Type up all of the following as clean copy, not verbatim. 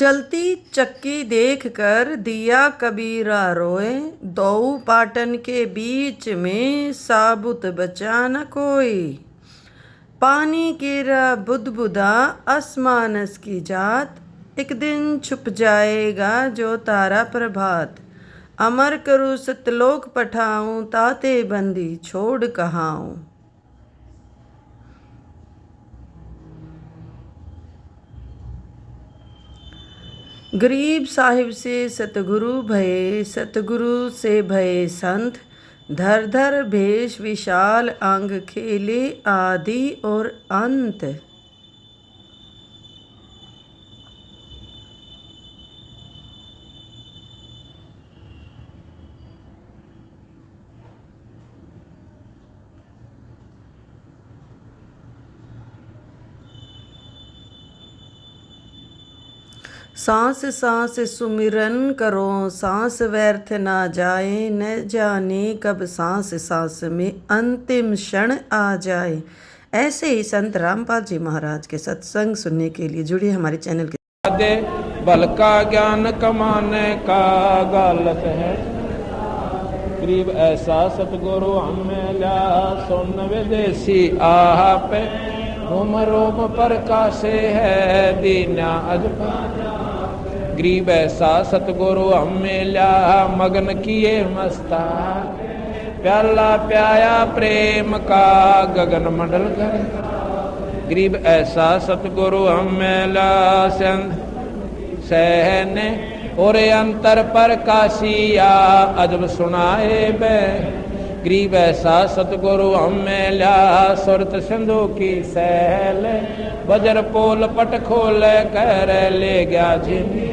चलती चक्की देखकर दिया कबीरा रोए, दो पाटन के बीच में साबुत बचा न कोई। पानी गिरा बुदबुदा आसमानस की जात, एक दिन छुप जाएगा जो तारा प्रभात। अमर करूँ सतलोक पठाऊं, ताते बंदी छोड़ कहाऊं। गरीब साहिब से सतगुरु भये, सतगुरु से भये संत। धर धर भेष विशाल अंग, खेले आदि और अंत। सांस सांस सुमिरन करो, सांस व्यर्थ ना जाए। न जाने कब सांस सांस में अंतिम क्षण आ जाए। ऐसे ही संत रामपाल जी महाराज के सत्संग सुनने के लिए जुड़िए हमारे चैनल के। बल का ज्ञान कमाने का गलत है, गरीब ऐसा सतगुरु हमें ला। सुन विदेशी आप रोम पर कासे है दीना अजपा। गरीब ऐसा सतगुरु हमें ला, मगन किए मस्ता। प्याला प्याया प्रेम का गगन मंडल कर। गरीब ऐसा सतगुरु हमें ला, सहने और अंतर पर काशिया अजब सुनाए बे। गरीब ऐसा सतगुरु हमें ला, सुरत सिंधु की सहल। बजर पोल पट खोल कर ले गया झिमी।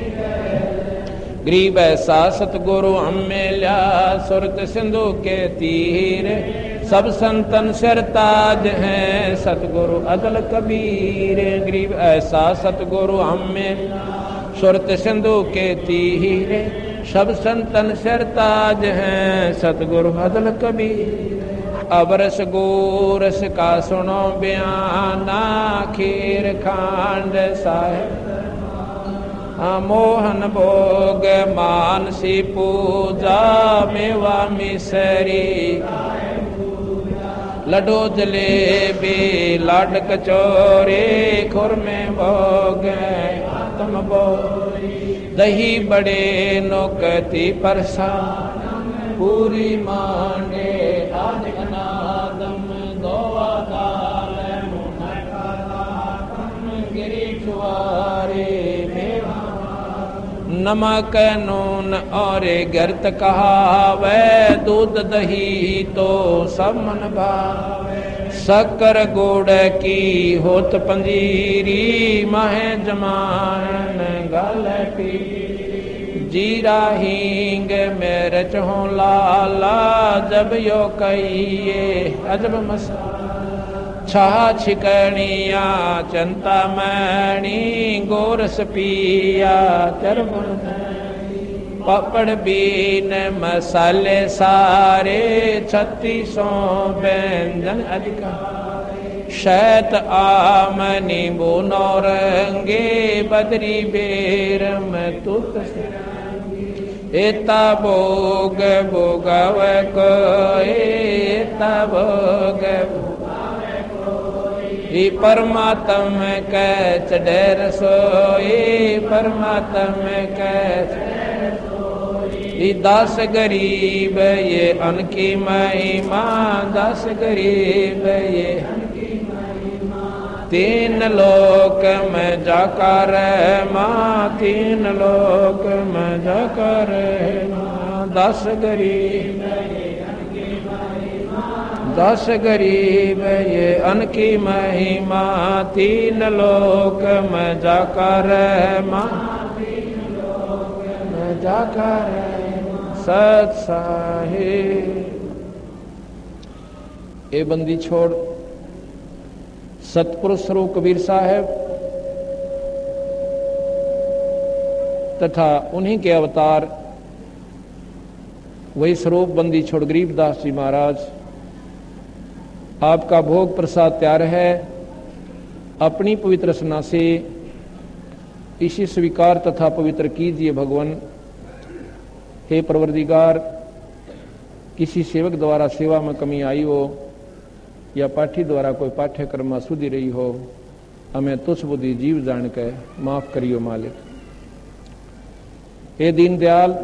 गरीब ऐसा सतगुरु हमें ला, सुरत सिंधु के तीर। सब संतन सरताज हैं सतगुरु अदल कबीर। गरीब ऐसा सतगुरु हमें सुरत सिंधु के तीर। सब संतन सरताज हैं सतगुरु अदल कबीर। अबरस गोरस का सुनो बयाना, खीर खांड साहेब। मोहन भोग मानसी पूजा, मेवा मिसरी। लड्डू जलेबी लाड कचौरी, खुरमे भोग आत्म बोरी। दही बड़े नोकती परसान, पूरी मांडे आज अनादम। दोवा दाल गिरी छुआरे, नमक नून और गर्त कहावे। दूध दही तो सब मन भावे। शक्कर गुड़ की होत पंजीरी, माहे जमान गलती। जीरा हींग मिर्च हो लाला, जब यो कहिए अजब मसाला। छा छिकणिया चिंतामणि, गोरस पिया चरमन। पापड़ बीन मसाले सारे, 3600 व्यंजन अधिकार। शैत आम नींबू नौरंगे, बदरी बेर में तुत। एता भोग भोगव कोई, एता भोग परमात्म कै चढ़े रसोई। परमात्म कै दास गरीब ये अनकी महिमा। दास गरीब ये तीन लोक में जाकर माँ। तीन लोक में जाकर माँ। दास गरीब दास गरीब ये अनकी महिमा। तीन लोक में जाकर माँ, में जाकर सत साहिब। ए बंदी छोड़ सतपुरुष स्वरूप कबीर साहब तथा उन्हीं के अवतार वही स्वरूप बंदी छोड़ गरीबदास जी महाराज। आपका भोग प्रसाद तैयार है। अपनी पवित्र रसना से इसी स्वीकार तथा पवित्र कीजिए भगवान। हे परवरदिगार, किसी सेवक द्वारा सेवा में कमी आई हो या पाठी द्वारा कोई पाठ्यक्रम में सुधी रही हो, हमें तुच्छ बुद्धि जीव जान के माफ करियो मालिक। हे दीनदयाल,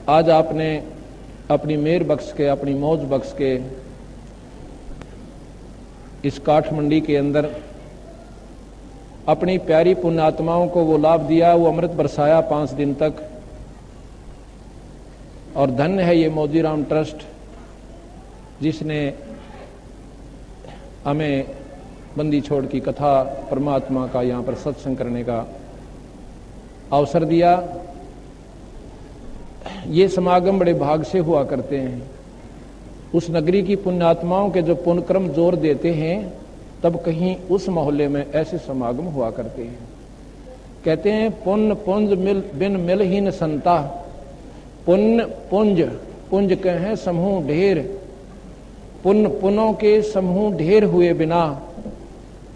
आज आपने अपनी मेहर बख्श के, अपनी मौज बख्श के इस काठमंडी के अंदर अपनी प्यारी पुण्यात्माओं को वो लाभ दिया, वो अमृत बरसाया 5 दिन तक। और धन्य है ये मोदीराम ट्रस्ट जिसने हमें बंदी छोड़ की कथा, परमात्मा का यहाँ पर सत्संग करने का अवसर दिया। ये समागम बड़े भाग से हुआ करते हैं। उस नगरी की पुण्यात्माओं के जो पुण्यक्रम जोर देते हैं, तब कहीं उस मोहल्ले में ऐसे समागम हुआ करते हैं। कहते हैं पुण्य पुंज मिल बिन मिलहीन संता। पुण्य पुंज, पुंज के हैं समूह ढेर, पुण्य पुनों के समूह ढेर हुए बिना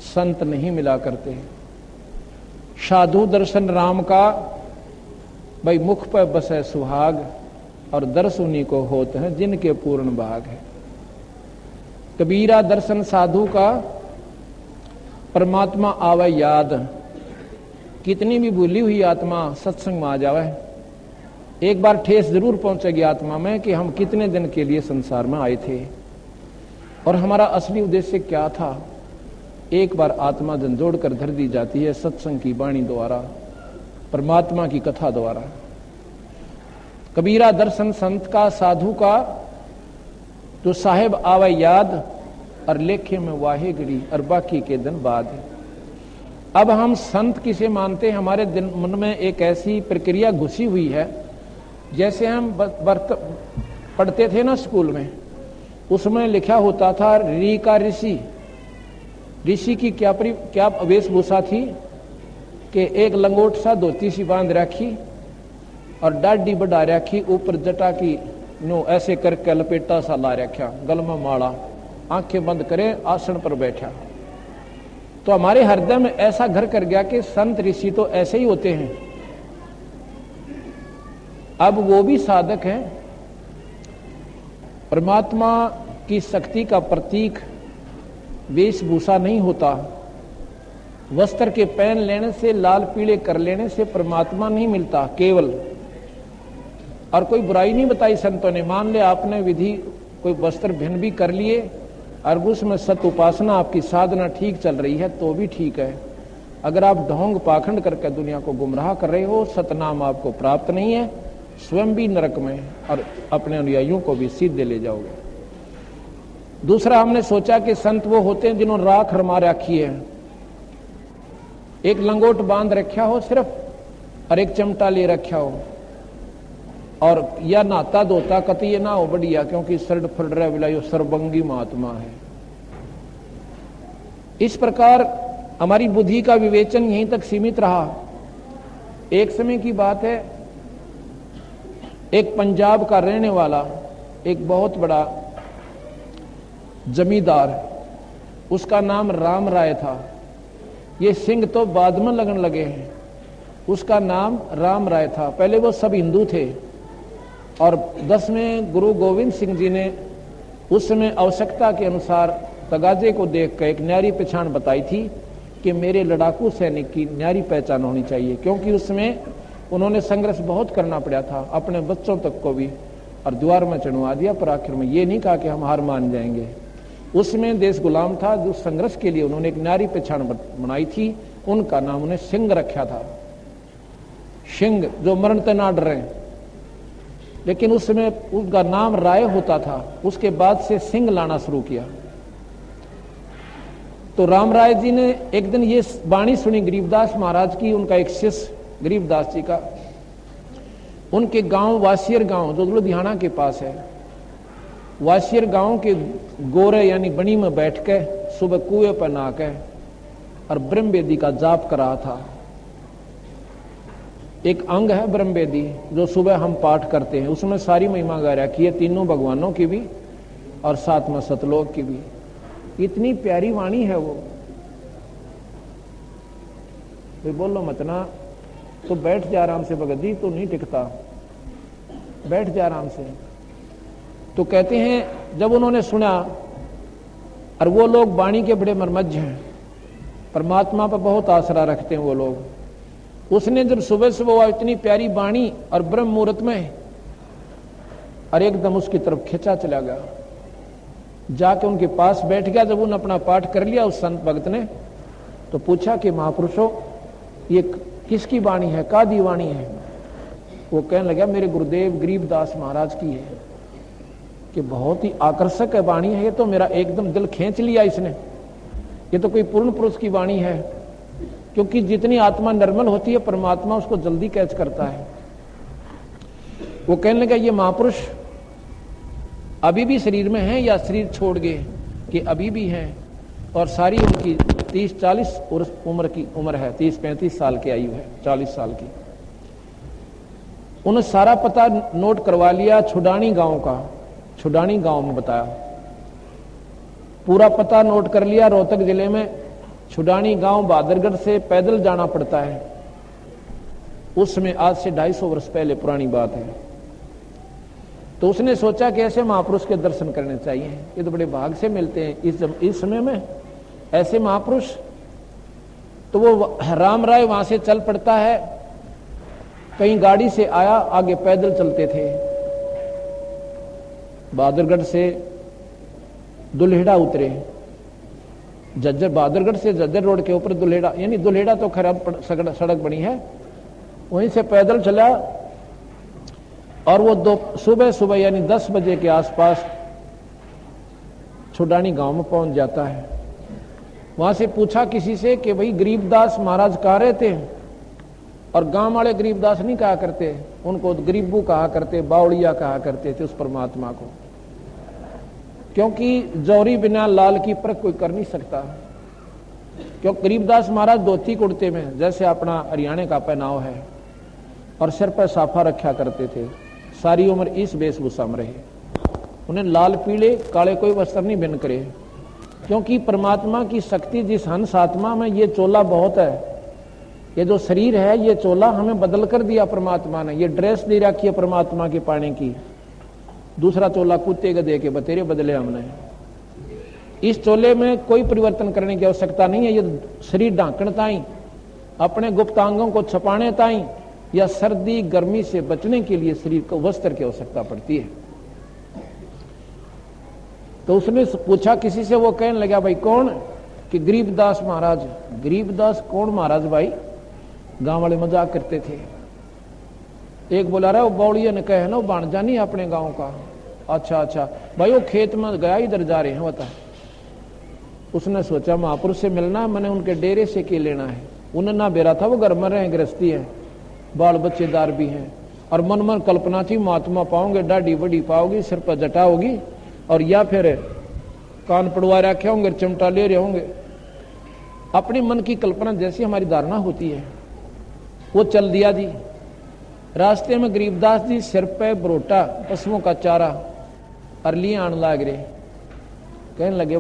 संत नहीं मिला करते। साधु दर्शन राम का, भाई मुख पर बसे सुहाग, और दर्श उन्हीं को होते हैं जिनके पूर्ण भाग है। कबीरा दर्शन साधु का, परमात्मा आवे याद। कितनी भी भूली हुई आत्मा सत्संग में आ जावे, एक बार ठेस जरूर पहुंचेगी आत्मा में कि हम कितने दिन के लिए संसार में आए थे और हमारा असली उद्देश्य क्या था। एक बार आत्मा झंझोड़ कर धर दी जाती है सत्संग की वाणी द्वारा, परमात्मा की कथा द्वारा। कबीरा दर्शन संत का, साधु का, तो साहेब आवे याद, और लेखे में वाहे गड़ी, और बाकी के दिन बाद है। अब हम संत किसे मानते हैं, हमारे मन में एक ऐसी प्रक्रिया घुसी हुई है, जैसे हम पढ़ते थे ना स्कूल में, उसमें लिखा होता था री का ऋषि। ऋषि की क्या वेशभूषा थी कि एक लंगोट सा धोती सी बांध रखी और दाढ़ी बढ़ा रखी, ऊपर जटा की नो ऐसे करके लपेटा सा ला रखा, गल में माला, आंखें बंद करे, आसन पर बैठा। तो हमारे हृदय में ऐसा घर कर गया कि संत ऋषि तो ऐसे ही होते हैं। अब वो भी साधक हैं। परमात्मा की शक्ति का प्रतीक वेशभूषा नहीं होता। वस्त्र के पहन लेने से, लाल पीले कर लेने से परमात्मा नहीं मिलता केवल। और कोई बुराई नहीं बताई संतों ने। मान ले आपने विधि कोई वस्त्र भिन्न भी कर लिए और उसमें सत उपासना, आपकी साधना ठीक चल रही है तो भी ठीक है। अगर आप ढोंग पाखंड करके दुनिया को गुमराह कर रहे हो, सतनाम आपको प्राप्त नहीं है, स्वयं भी नरक में और अपने अनुयायियों को भी सीधे ले जाओगे। दूसरा, हमने सोचा कि संत वो होते हैं जिन्होंने राख रमा रखी है, एक लंगोट बांध रखा हो सिर्फ, और एक चिमटा ले रखा हो, और या नहाता धोता कति ना हो बढ़िया, क्योंकि सर्ड फड़ रहा बिलायो सर्वंगी महात्मा है। इस प्रकार हमारी बुद्धि का विवेचन यहीं तक सीमित रहा। एक समय की बात है, एक पंजाब का रहने वाला एक बहुत बड़ा जमींदार, उसका नाम राम राय था। ये सिंह तो बाद में लगन लगे हैं, उसका नाम राम राय था। पहले वो सब हिंदू थे और 10वें गुरु गोविंद सिंह जी ने उस समय आवश्यकता के अनुसार तगाजे को देखकर एक न्यारी पहचान बताई थी कि मेरे लड़ाकू सैनिक की न्यारी पहचान होनी चाहिए, क्योंकि उसमें उन्होंने संघर्ष बहुत करना पड़ा था, अपने बच्चों तक को भी, और द्वार में चढ़वा दिया, पर आखिर में ये नहीं कहा कि हम हार मान जाएंगे। उसमें देश गुलाम था, जो संघर्ष के लिए उन्होंने एक नारी पहचान बनाई थी, उनका नाम उन्हें सिंह रखा था। सिंह जो मरण से ना डरे, लेकिन उस समय उसका नाम राय होता था। उसके बाद से सिंह लाना शुरू किया। तो राम राय जी ने एक दिन ये वाणी सुनी गरीबदास महाराज की, उनका एक शिष्य गरीबदास जी का, उनके गांव वासियर गांव जो लुधियाना के पास है, वासियर गांव के गोरे यानी बनी में बैठ के सुबह कुएं पर नहा के और ब्रह्मवेदी का जाप कर रहा था। एक अंग है ब्रह्मवेदी जो सुबह हम पाठ करते हैं, उसमें सारी महिमा गा रखी है, तीनों भगवानों की भी और साथ में सतलोक की भी। इतनी प्यारी वाणी है वो। भाई बोलो मत ना, तो बैठ जा आराम से भगत जी, तो नहीं टिकता, बैठ जा आराम से। तो कहते हैं जब उन्होंने सुना, और वो लोग वाणी के बड़े मर्मज्ञ हैं, परमात्मा पर बहुत आसरा रखते हैं वो लोग। उसने जब सुबह सुबह इतनी प्यारी वाणी और ब्रह्म मुहूर्त में, और एकदम उसकी तरफ खिंचा चला गया, जाके उनके पास बैठ गया। जब उन्होंने अपना पाठ कर लिया उस संत भक्त ने, तो पूछा कि महापुरुषों ये किसकी वाणी है, कादी वाणी है? वो कहने लगा मेरे गुरुदेव गरीबदास महाराज की है। कि बहुत ही आकर्षक है वाणी है, ये तो मेरा एकदम दिल खींच लिया इसने, ये तो कोई पूर्ण पुरुष की वाणी है। क्योंकि जितनी आत्मा निर्मल होती है परमात्मा उसको जल्दी कैच करता है। वो कहने लगा ये महापुरुष अभी भी शरीर में हैं या शरीर छोड़ गए? कि अभी भी हैं, और सारी उनकी 30-40 उम्र की उम्र है, 30-35 साल की आयु है, 40 साल की। उन्होंने सारा पता नोट करवा लिया छुडानी गांव का, छुडानी गांव में बताया, पूरा पता नोट कर लिया। रोहतक जिले में छुडानी गांव बहादुरगढ़ से पैदल जाना पड़ता है। उसमें आज से 250 वर्ष पहले पुरानी बात है। तो उसने सोचा कि ऐसे महापुरुष के दर्शन करने चाहिए, ये तो बड़े भाग से मिलते हैं इस समय में ऐसे महापुरुष। तो वो राम राय वहां से चल पड़ता है, कहीं गाड़ी से आया, आगे पैदल चलते थे। बहादुरगढ़ से दुल्हेड़ा उतरे, जज्जर, बहादुरगढ़ से जज्जर रोड के ऊपर दुल्हेड़ा, यानी दुल्हेड़ा तो खराब सड़क बनी है, वहीं से पैदल चला। और वो सुबह सुबह यानी 10 बजे के आसपास छुडानी गांव में पहुंच जाता है। वहां से पूछा किसी से कि भाई गरीबदास महाराज कहाँ रहते? और गांव वाले गरीबदास नहीं कहा करते, उनको गरीबू कहा करते, बावड़िया कहा करते थे उस परमात्मा को। क्योंकि जौहरी बिना लाल की परख कोई कर नहीं सकता। क्यों? गरीबदास महाराज धोती कुर्ते में, जैसे अपना हरियाणा का पहनाव है, और सिर पर साफा रखा करते थे। सारी उम्र इस वेशभूषा में रहे, उन्हें लाल पीले काले कोई वस्त्र नहीं भिन्न करे। क्योंकि परमात्मा की शक्ति जिस हंस आत्मा में, ये चोला बहुत है। ये जो शरीर है ये चोला हमें बदल कर दिया परमात्मा ने, ये ड्रेस दे रखी है परमात्मा के पाने की। दूसरा चोला कुत्ते के दे के बतेरे बदले हमने। इस चोले में कोई परिवर्तन करने की आवश्यकता नहीं है। ये शरीर ढांकने ताई, अपने गुप्तांगों को छपाने ताई, या सर्दी गर्मी से बचने के लिए शरीर को वस्त्र की आवश्यकता पड़ती है। तो उसने पूछा किसी से, वो कहने लगा भाई कौन? कि गरीबदास महाराज। गरीबदास कौन महाराज भाई? गांव वाले मजाक करते थे। एक बोला रहा वो बौड़िया ने कहे ना, वो भाणजा नहीं अपने गांव का। अच्छा अच्छा भाई, वो खेत में गया, इधर जा रहे हैं बता। उसने सोचा महापुरुष से मिलना, मैंने उनके डेरे से के लेना है। उन्हें ना बेरा था, वो घर में रहे, गृहस्थी है, बाल बच्चेदार भी हैं। और मन मन कल्पना थी महात्मा पाओगे, दाढ़ी बड़ी पाओगी, सिर पर जटा होगी, और या फिर कान पड़वा रखे होंगे, चिमटा ले रहे होंगे। अपने मन की कल्पना जैसी हमारी धारणा होती है वो चल दिया जी। रास्ते में गरीबदास जी सिर पे बरोटा, पशुओं का चारा और लिए आने लग रहे। कहने लगे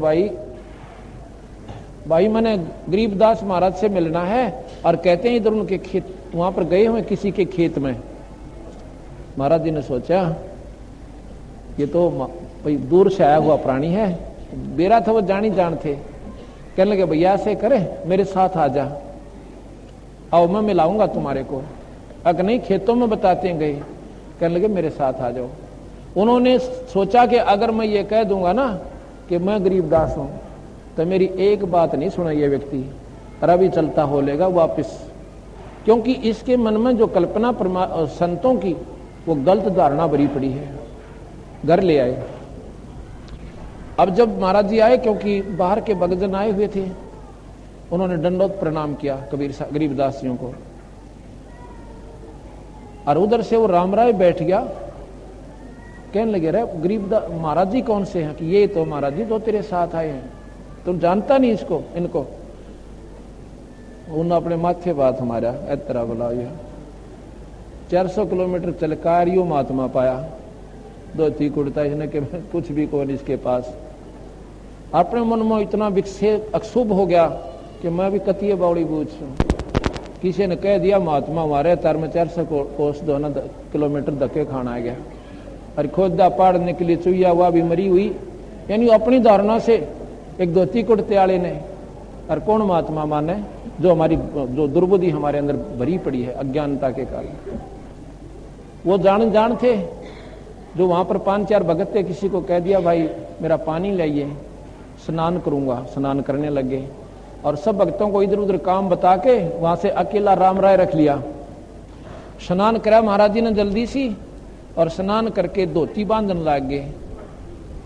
भाई मैंने गरीबदास महाराज से मिलना है, और कहते हैं इधर उनके खेत, वहां पर गए हुए किसी के खेत में। महाराज जी ने सोचा ये तो भाई दूर से आया हुआ प्राणी है, बेरा था वो जानी जान थे। कहने लगे भैया ऐसे करे, मेरे साथ आ जा, आओ मैं मिलाऊंगा तुम्हारे को। अगर नहीं खेतों में बताते गए। कहने लगे मेरे साथ आ जाओ। उन्होंने सोचा कि अगर मैं ये कह दूंगा ना कि मैं गरीबदास हूं, तो मेरी एक बात नहीं सुना ये व्यक्ति, और अभी चलता हो लेगा वापिस। क्योंकि इसके मन में जो कल्पना संतों की, वो गलत धारणा भरी पड़ी है। घर ले आए। अब जब महाराज जी आए, क्योंकि बाहर के भक्तजन आए हुए थे, उन्होंने दंडोत प्रणाम किया गरीबदासियों को। और उधर से वो रामराय बैठ गया। कहने लगे रे गरीबदास महाराज जी कौन से हैं? कि ये तो महाराज जी तो तेरे साथ आए हैं, तुम जानता नहीं इसको, इनको? उन्होंने अपने माथे बात हमारा इतना बोला, 400 किलोमीटर चलकर यो महात्मा पाया, धोती कुर्ता इसने के कुछ भी कौन इसके पास। अपने मन में इतना विक्षेप अक्षुभ हो गया कि मैं भी कतिये बावड़ी बूझ। किसी ने कह दिया महात्मा हमारे तार में 400 कोस 2 किलोमीटर धक्के खाना गया और खोदा पाड़ने के लिए चुईया हुआ भी मरी हुई, यानी अपनी धारणा से एक धोती कुर्ते वाले ने। और कौन महात्मा माने? जो हमारी जो दुर्बुद्धि हमारे अंदर भरी पड़ी है अज्ञानता के कारण। वो जान थे जो वहां पर 5-4 भगत थे, किसी को कह दिया भाई मेरा पानी लाइए, स्नान करूंगा, स्नान करने लगे और सब भक्तों को इधर उधर काम बता के वहां से अकेला राम राय रख लिया। स्नान करा महाराज जी ने जल्दी सी और स्नान करके धोती बांधने लग गए।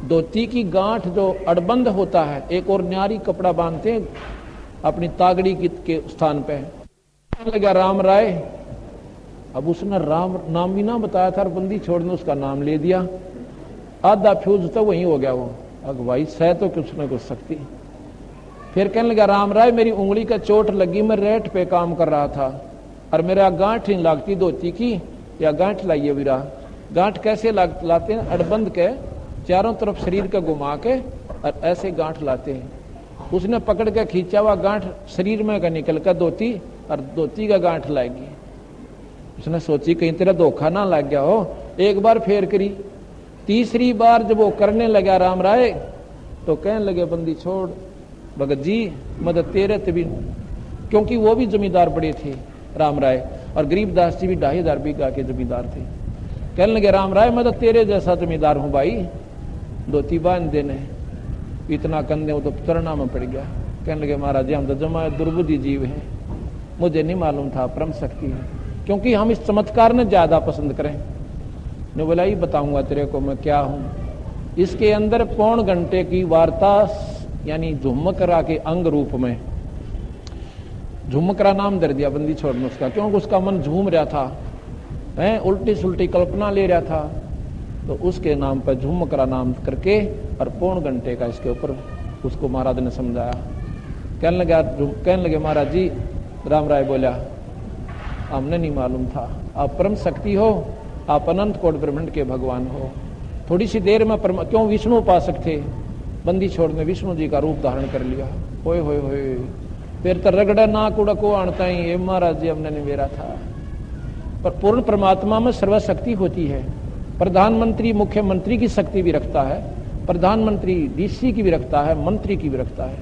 धोती की गांठ जो अड़बंद होता है, एक और न्यारी कपड़ा बांधते हैं अपनी तागड़ी के स्थान पे। लगा राम राय, अब उसने राम नाम भी ना बताया था, बंदी छोड़ने उसका नाम ले दिया। आधा फ्यूज तो वही हो गया वो। अगवाई सह तो कुछ न कुछ सकती। फिर कहने लगा राम राय मेरी उंगली का चोट लगी, मैं रेट पे काम कर रहा था और मेरा गांठ नहीं लगती धोती की, या गांठ लाइए वीरा। गांठ कैसे लाते हैं? अड़बंद के चारों तरफ शरीर का घुमा के और ऐसे गांठ लाते हैं। उसने पकड़ के खींचा हुआ गांठ शरीर में का निकल कर धोती और धोती का गांठ लाएगी। उसने सोची कहीं तेरा धोखा ना लग गया हो। एक बार फेर करी, तीसरी बार जब वो करने लगा राम राय तो कहने लगे बंदी छोड़ भगत जी मदद तेरे तभी, क्योंकि वो भी जमींदार बड़े थे राम राय, और गरीबदास जी भी 2,500 बीघा के जमींदार थे। कहने लगे राम राय मदद तेरे जैसा जमींदार हूं भाई, धोती बांध देने। इतना कंधे वो तो चरना में पड़ गया। कहने लगे महाराज जी हम तो जमा दुर्बुद्धि जीव हैं, मुझे नहीं मालूम था परम शक्ति है, क्योंकि हम इस चमत्कार ने ज्यादा पसंद करें। ने बोला ही बताऊंगा तेरे को मैं क्या हूं। इसके अंदर 1.25 घंटे की वार्ता, यानी झुमकरा के अंग रूप में। झुमकरा नाम दे दिया बंदी छोड़ने उसका, क्योंकि उसका मन झूम रहा था, है उल्टी सुल्टी कल्पना ले रहा था, तो उसके नाम पर झुमकरा नाम करके और 1.25 घंटे का इसके ऊपर उसको महाराज ने समझाया। कहने लगे महाराज जी, राम राय बोला हमने नहीं मालूम था, आप परम शक्ति हो, आप अनंत कोट ब्रह्मांड के भगवान हो। थोड़ी सी देर में क्यों विष्णु उपासक थे, बंदी छोड़ने विष्णु जी का रूप धारण कर लिया। होए होए होए, फिर तो रगड़ा ना कुड़ा को आणता ही ये महाराज जी हमने नहीं मेरा था। पर पूर्ण परमात्मा में सर्वशक्ति होती है। प्रधानमंत्री मुख्यमंत्री की शक्ति भी रखता है, प्रधानमंत्री डीसी की भी रखता है, मंत्री की भी रखता है।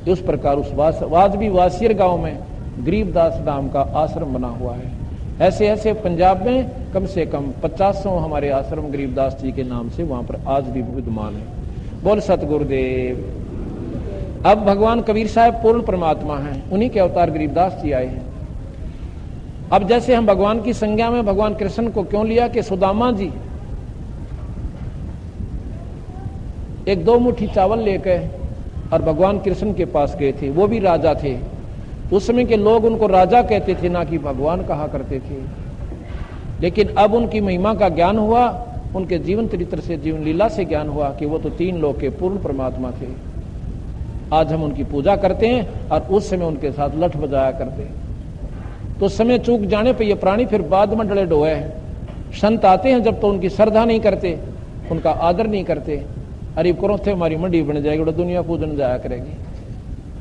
उस प्रकार उस वाजबी वासियर गांव में गरीबदास नाम का आश्रम बना हुआ है। ऐसे ऐसे पंजाब में कम से कम 50 हमारे आश्रम गरीबदास जी के नाम से वहां पर आज भी विद्यमान है। बोल सतगुरुदेव। अब भगवान कबीर साहब पूर्ण परमात्मा हैं, उन्हीं के अवतार गरीबदास जी आए हैं। अब जैसे हम भगवान की संज्ञा में भगवान कृष्ण को क्यों लिया कि सुदामा जी 1-2 मुट्ठी चावल लेकर और भगवान कृष्ण के पास गए थे। वो भी राजा थे, उस समय के लोग उनको राजा कहते थे, ना कि भगवान कहा करते थे। लेकिन अब उनकी महिमा का ज्ञान हुआ, उनके जीवन चरित्र से, जीवन लीला से ज्ञान हुआ कि वो तो 3 लोक के पूर्ण परमात्मा थे। आज हम उनकी पूजा करते हैं और उस समय उनके साथ लठ बजाया करते हैं। तो समय चूक जाने पर ये प्राणी फिर बाद में डले डोए हैं। संत आते हैं जब तो उनकी श्रद्धा नहीं करते, उनका आदर नहीं करते। अरे करो थे हमारी मंडी बन जाएगी, तो दुनिया पूजन जाया करेगी।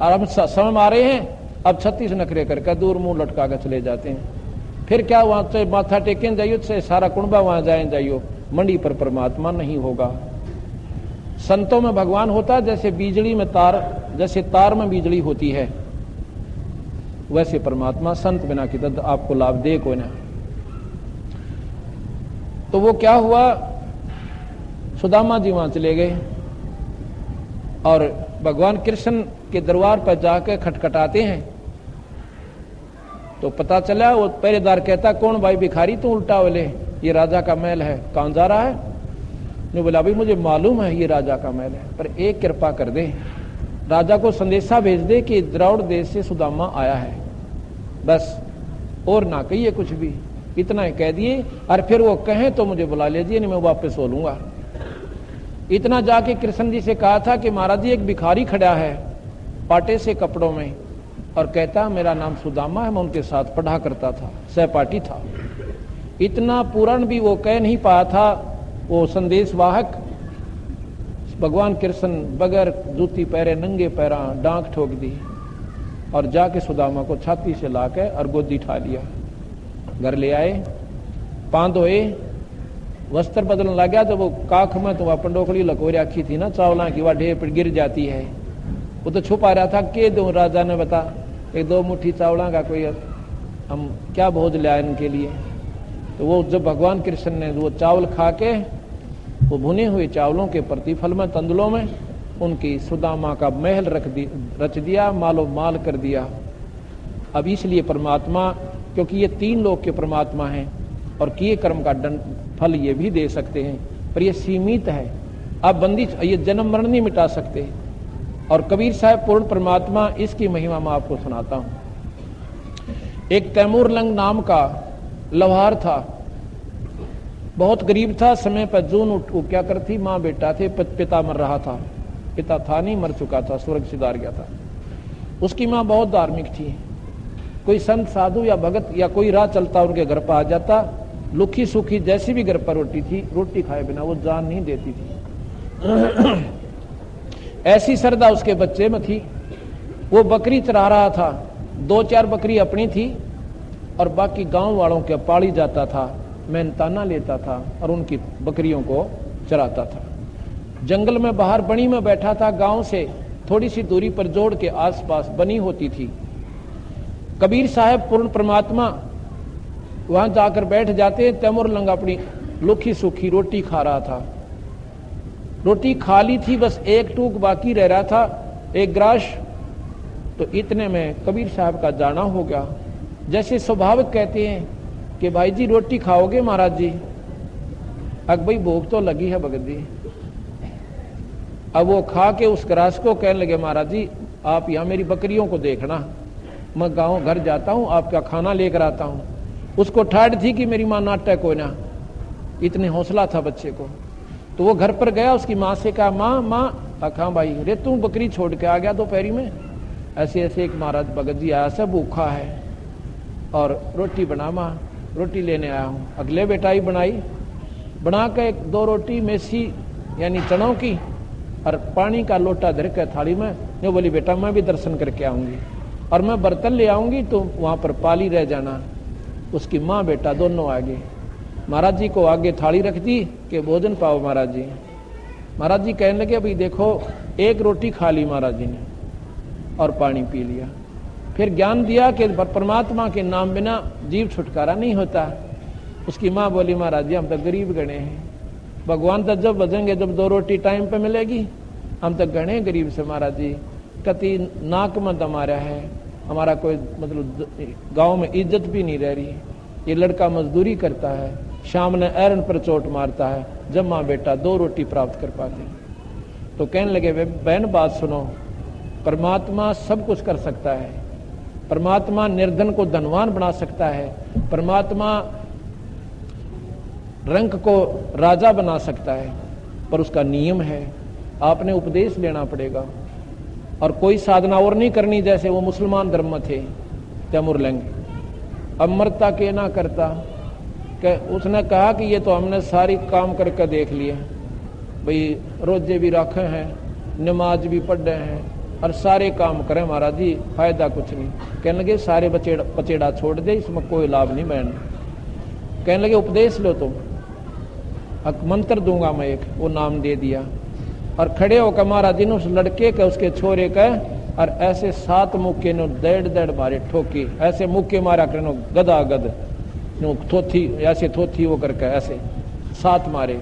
और अब समय आ रहे हैं, अब 36 नखरे करके दूर मुंह लटका कर चले जाते हैं। फिर क्या वहां से माथा टेके जाइयो, से सारा कुंबा वहां जाए जाइयो, मंडी पर परमात्मा नहीं होगा। संतों में भगवान होता जैसे बिजली में तार, जैसे तार में बिजली होती है, वैसे परमात्मा संत बिना की तद आपको लाभ दे कोई ना। तो वो क्या हुआ, सुदामा जी वहां चले गए और भगवान कृष्ण के दरबार पर जाकर खटखटाते हैं। तो पता चला, वो पहरेदार कहता कौन भाई भिखारी तू उल्टा बोले, ये राजा का महल है, कहां जा रहा है? ने बोला भाई मुझे मालूम है ये राजा का महल है, पर एक कृपा कर दे, राजा को संदेशा भेज दे कि द्रौड़ देश से सुदामा आया है, बस और ना कहिए कुछ भी, इतना ही कह दिए। और फिर वो कहें तो मुझे बुला लीजिए, नहीं मैं वापस हो लूंगा। इतना जाके कृष्ण जी से कहा था कि महाराज जी एक भिखारी खड़ा है पाटे से कपड़ों में, और कहता मेरा नाम सुदामा है, मैं उनके साथ पढ़ा करता था, सहपाठी था। इतना पूर्ण भी वो कह नहीं पाया था। वो संदेश वाहक भगवान कृष्ण बगैर जूती पैरे नंगे पैरा डांक ठोक दी। और जाके सुदामा को छाती से लाके और गोदी ठा लिया। घर ले आए, पांव धोए, वस्त्र बदलने लग गया तो वो काख में तो वह पंडोकड़ी लको रखी थी ना चावला की, वह ढेर पर गिर जाती है। वो तो छुपा रहा था के दो, राजा ने बता एक 2 मुट्ठी चावला का कोई हम क्या भोज लाए इनके लिए। तो वो जब भगवान कृष्ण ने वो चावल खा के वो भुने हुए चावलों के प्रतिफल में तंदुलों में उनकी सुदामा का महल रच दिया, मालो माल कर दिया। अब इसलिए परमात्मा, क्योंकि ये 3 लोक के परमात्मा हैं और किए कर्म का दंड फल ये भी दे सकते हैं, पर ये सीमित है। आप बंदी ये जन्म मरण नहीं मिटा सकते। और कबीर साहब पूर्ण परमात्मा, इसकी महिमा मैं आपको सुनाता हूं। एक तैमूर लंग नाम का लवार था, बहुत गरीब था। समय पर जून क्या करती, माँ बेटा थे, पिता मर रहा था, पिता था नहीं, मर चुका था, स्वर्ग सिधार गया था। उसकी माँ बहुत धार्मिक थी। कोई संत साधु या भगत या कोई राह चलता उनके घर पर आ जाता, लुखी सूखी जैसी भी घर पर रोटी थी, रोटी खाए बिना वो जान नहीं देती थी। ऐसी श्रद्धा उसके बच्चे में थी। वो बकरी चरा रहा था, 2-4 बकरी अपनी थी और बाकी गांव वालों के पाली जाता था। मेहनताना लेता था और उनकी बकरियों को चराता था। जंगल में बाहर बनी में बैठा था, गांव से थोड़ी सी दूरी पर जोड़ के आसपास बनी होती थी। कबीर साहब पूर्ण परमात्मा वहां जाकर बैठ जाते। तैमूर लंग अपनी लुखी सूखी रोटी खा रहा था। रोटी खा ली थी, बस एक टूक बाकी रह रहा था, एक ग्रास। तो इतने में कबीर साहब का जाना हो गया। जैसे स्वाभाविक कहते हैं कि भाई जी रोटी खाओगे महाराज जी? अब भाई भूख तो लगी है भगत जी। अब वो खा के उस ग्रास को कहने लगे, महाराज जी आप यहाँ मेरी बकरियों को देखना, मैं गांव घर जाता हूँ, आपका खाना लेकर आता हूँ। उसको ठाड़ थी कि मेरी माँ नाटक हो ना, इतने हौसला था बच्चे को। तो वो घर पर गया, उसकी माँ से कहा, माँ माँ अखा भाई रे तू बकरी छोड़ के आ गया दोपहरी में? ऐसे ऐसे एक महाराज भगत जी आया, सब भूखा है और रोटी बना माँ, रोटी लेने आया हूँ। अगले बेटा ही बनाई, बना के 2 रोटी मेसी यानी चनों की और पानी का लोटा धर के थाली में। जो बोली बेटा मैं भी दर्शन करके आऊंगी और मैं बर्तन ले आऊंगी तो वहां पर पाली रह जाना। उसकी माँ बेटा दोनों आगे, महाराज जी को आगे थाली रख दी कि भोजन पाओ महाराज जी। महाराज जी कहने लगे भाई देखो, 1 रोटी खा ली महाराज जी ने और पानी पी लिया। फिर ज्ञान दिया कि परमात्मा के नाम बिना जीव छुटकारा नहीं होता। उसकी माँ बोली महाराज जी हम तो गरीब गणे हैं, भगवान तो जब बजेंगे जब 2 रोटी टाइम पे मिलेगी, हम तो गणे गरीब से महाराज जी। कति नाक में दम आ रहा है, हमारा कोई मतलब गांव में इज्जत भी नहीं रह रही। ये लड़का मजदूरी करता है, शाम ने एरन पर चोट मारता है, जब माँ बेटा 2 रोटी प्राप्त कर पाते। तो कहने लगे बहन बात सुनो, परमात्मा सब कुछ कर सकता है। परमात्मा निर्धन को धनवान बना सकता है, परमात्मा रंक को राजा बना सकता है, पर उसका नियम है, आपने उपदेश लेना पड़ेगा। और कोई साधना और नहीं करनी, जैसे वो मुसलमान धर्म में थे तैमूर लंग। अमरता के ना करता कि उसने कहा कि ये तो हमने सारी काम करके देख लिए भाई, रोजे भी रखे हैं, नमाज भी पढ़ रहे हैं और सारे काम करें महाराज जी, फायदा कुछ नहीं। कहने लगे सारे पचेड़ा छोड़ दे, इसमें कोई लाभ नहीं बहन। कहने लगे उपदेश लो तुम, मंत्र दूंगा मैं एक, वो नाम दे दिया और खड़े होकर महाराज जी ने उस लड़के के उसके छोरे के और ऐसे 7 मुक्के ने दड़ मारे ठोकी, ऐसे मुक्के मारा करनो गदा गद थोथी, ऐसे थोथी वो करके ऐसे 7 मारे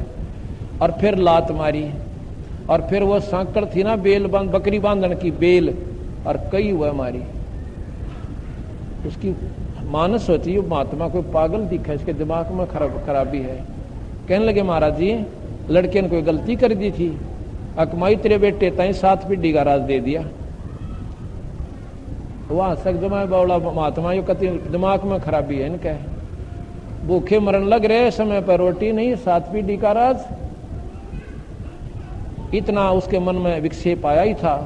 और फिर लात मारी और फिर वो सांकड़ थी ना बेल बांध बकरी बांधन की बेल, और कई हुआ मारी। उसकी मानस होती है महात्मा कोई पागल दिखा, इसके दिमाग में खराबी है। कहने लगे महाराज जी लड़के ने कोई गलती कर दी थी, अकमाई तेरे बेटे ताई 7 पीढ़ी का राज दे दिया। वहां सक जमाए बावला महात्मा यो कति दिमाग में खराबी है इनका, भूखे मरण लग रहे समय पर रोटी नहीं, 7 पीढ़ी का राज। इतना उसके मन में विक्षेप आया ही था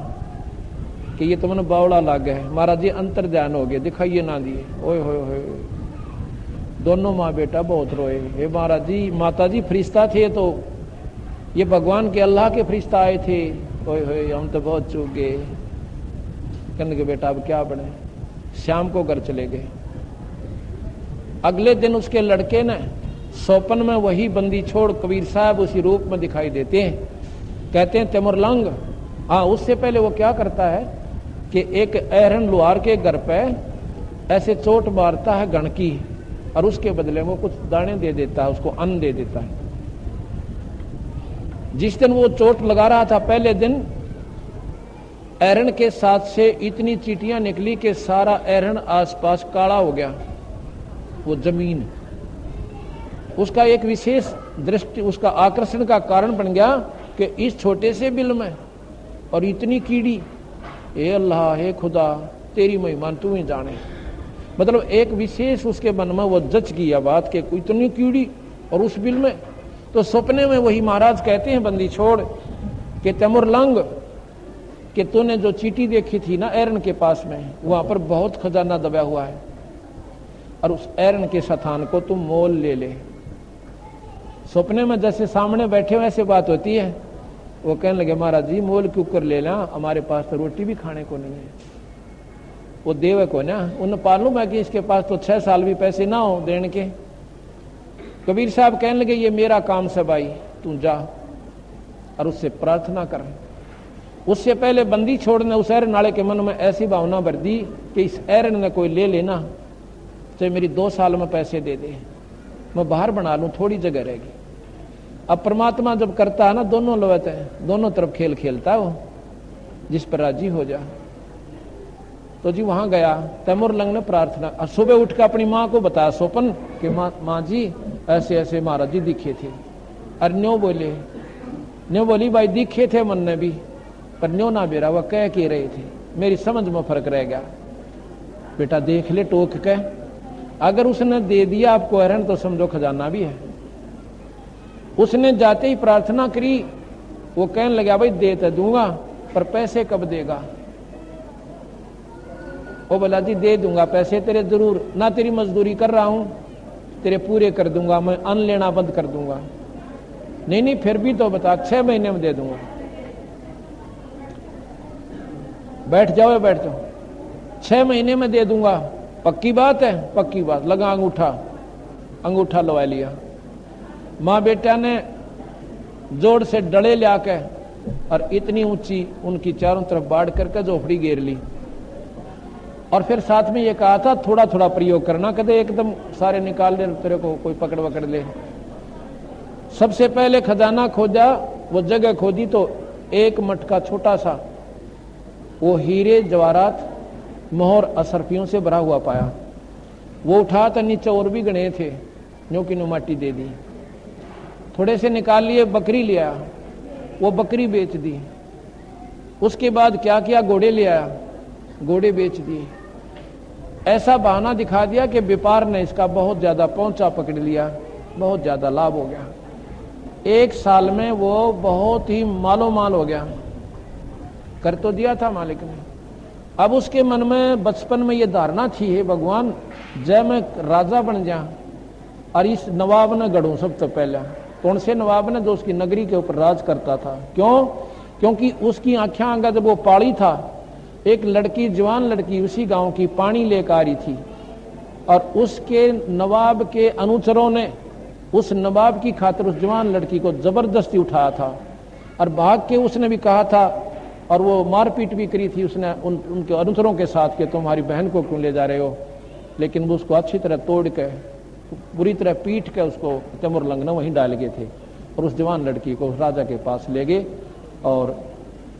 कि ये तो मन बावड़ा लग गए। महाराज जी अंतर ध्यान हो गए, दिखाइए ना दिए। ओए होए दोनों माँ बेटा बहुत रोए। हे महाराज जी, माता जी फरिश्ता थे तो ये भगवान के अल्लाह के फरिश्ता आए थे। ओए होए हम तो बहुत चूक गए। कहने के बेटा अब क्या बने। शाम को घर चले गए। अगले दिन उसके लड़के ने स्वप्न में वही बंदी छोड़ कबीर साहब उसी रूप में दिखाई देते हैं। कहते हैं तिमुरलंग। हाँ, उससे पहले वो क्या करता है कि एक एहरन लुहार के घर पे ऐसे चोट मारता है गणकी, और उसके बदले वो कुछ दाने दे देता है, उसको अन्न दे देता है। जिस दिन वो चोट लगा रहा था पहले दिन, एहरन के साथ से इतनी चींटियां निकली कि सारा एहरन आसपास काला हो गया। वो जमीन उसका एक विशेष दृष्टि, उसका आकर्षण का कारण बन गया कि इस छोटे से बिल में और इतनी कीड़ी, हे अल्लाह, हे खुदा, तेरी महिमा तू ही जाने। मतलब एक विशेष उसके मन में वो जच गई बात कि इतनी कीड़ी और उस बिल में। तो सपने में वही महाराज कहते हैं बंदी छोड़ कि तिमुरलंग, कि तूने जो चींटी देखी थी ना एरन के पास में, वहां पर बहुत खजाना दबा हुआ है, और उस एरन के स्थान को तुम मोल ले ले। सपने में जैसे सामने बैठे हुए ऐसे बात होती है। वो कहने लगे महाराज जी मोल क्यों कर लेना, हमारे पास तो रोटी भी खाने को नहीं है। वो देवे को ना उन्हें मालूम है कि इसके पास तो 6 साल भी पैसे ना हो देने के। कबीर साहब कहने लगे ये मेरा काम से भाई, तू जा और उससे प्रार्थना कर। उससे पहले बंदी छोड़ने उस एरन नाले के मन में ऐसी भावना भर दी कि इस एरन ने कोई ले लेना, चाहे मेरी 2 साल में पैसे दे दे, मैं बाहर बना लूं, थोड़ी जगह रहेगी। अब परमात्मा जब करता है ना, दोनों लवत है, दोनों तरफ खेल खेलता है वो, जिस पर राजी हो जा। तो जी वहां गया, तिमुरलंग ने प्रार्थना, और सुबह उठ कर अपनी माँ को बताया स्वपन कि माँ जी ऐसे ऐसे महाराज जी दिखे थे। और न्यो बोली भाई दिखे थे मन ने भी, पर न्यो ना बेरा वह कह के रहे थे, मेरी समझ में फर्क रह गया। बेटा देख ले टोक के, अगर उसने दे दिया आपको एरन तो समझो खजाना भी है। उसने जाते ही प्रार्थना करी। वो कहने लगा भाई दे तो दूंगा, पर पैसे कब देगा। वो बोला जी दे दूंगा पैसे तेरे जरूर, ना तेरी मजदूरी कर रहा हूं, तेरे पूरे कर दूंगा, मैं अन्न लेना बंद कर दूंगा। नहीं फिर भी तो बता, 6 महीने में दे दूंगा। बैठ जाओ 6 महीने में दे दूंगा, पक्की बात है। पक्की बात। लगा अंगूठा लगा लिया। माँ बेटा ने जोड़ से डले ले आके और इतनी ऊंची उनकी चारों तरफ बाढ़ करके झोपड़ी घेर ली। और फिर साथ में ये कहा था थोड़ा थोड़ा प्रयोग करना, कहते एकदम सारे निकाल ले तेरे को कोई पकड़ ले। सबसे पहले खजाना खोजा, वो जगह खोदी तो एक मटका छोटा सा वो हीरे जवाहरात मोहर असरफियों से भरा हुआ पाया। वो उठा तो नीचे और भी गणे थे, न्यों की न्यों माटी दे दी। थोड़े से निकाल लिए, बकरी लिया, वो बकरी बेच दी। उसके बाद क्या किया, घोड़े ले आया, घोड़े बेच दिए। ऐसा बहाना दिखा दिया कि व्यापार ने इसका बहुत ज्यादा पहुंचा पकड़ लिया, बहुत ज्यादा लाभ हो गया। 1 साल में वो बहुत ही मालो माल हो गया। कर तो दिया था मालिक ने। अब उसके मन में बचपन में ये धारणा थी, है भगवान जय मैं राजा बन जा और इस नवाब ने गढ़ूं सबसे पहले। कौन से नवाब ने? जो उसकी नगरी के ऊपर राज करता था। क्यों? क्योंकि उसकी आंखें आंगा जब वो पाली था, एक लड़की, जवान लड़की उसी गांव की पानी लेकर आ रही थी, और उसके नवाब के अनुचरों ने उस नवाब की खातिर उस जवान लड़की को जबरदस्ती उठाया था और भाग के उसने भी कहा था, और वो मारपीट भी करी थी उसने उनके अनुचरों के साथ कि तुम्हारी बहन को क्यों ले जा रहे हो। लेकिन वो उसको अच्छी तरह तोड़ के, बुरी तरह पीट के उसको तिमुरलंग ने वहीं डाल गए थे और उस जवान लड़की को राजा के पास ले गए। और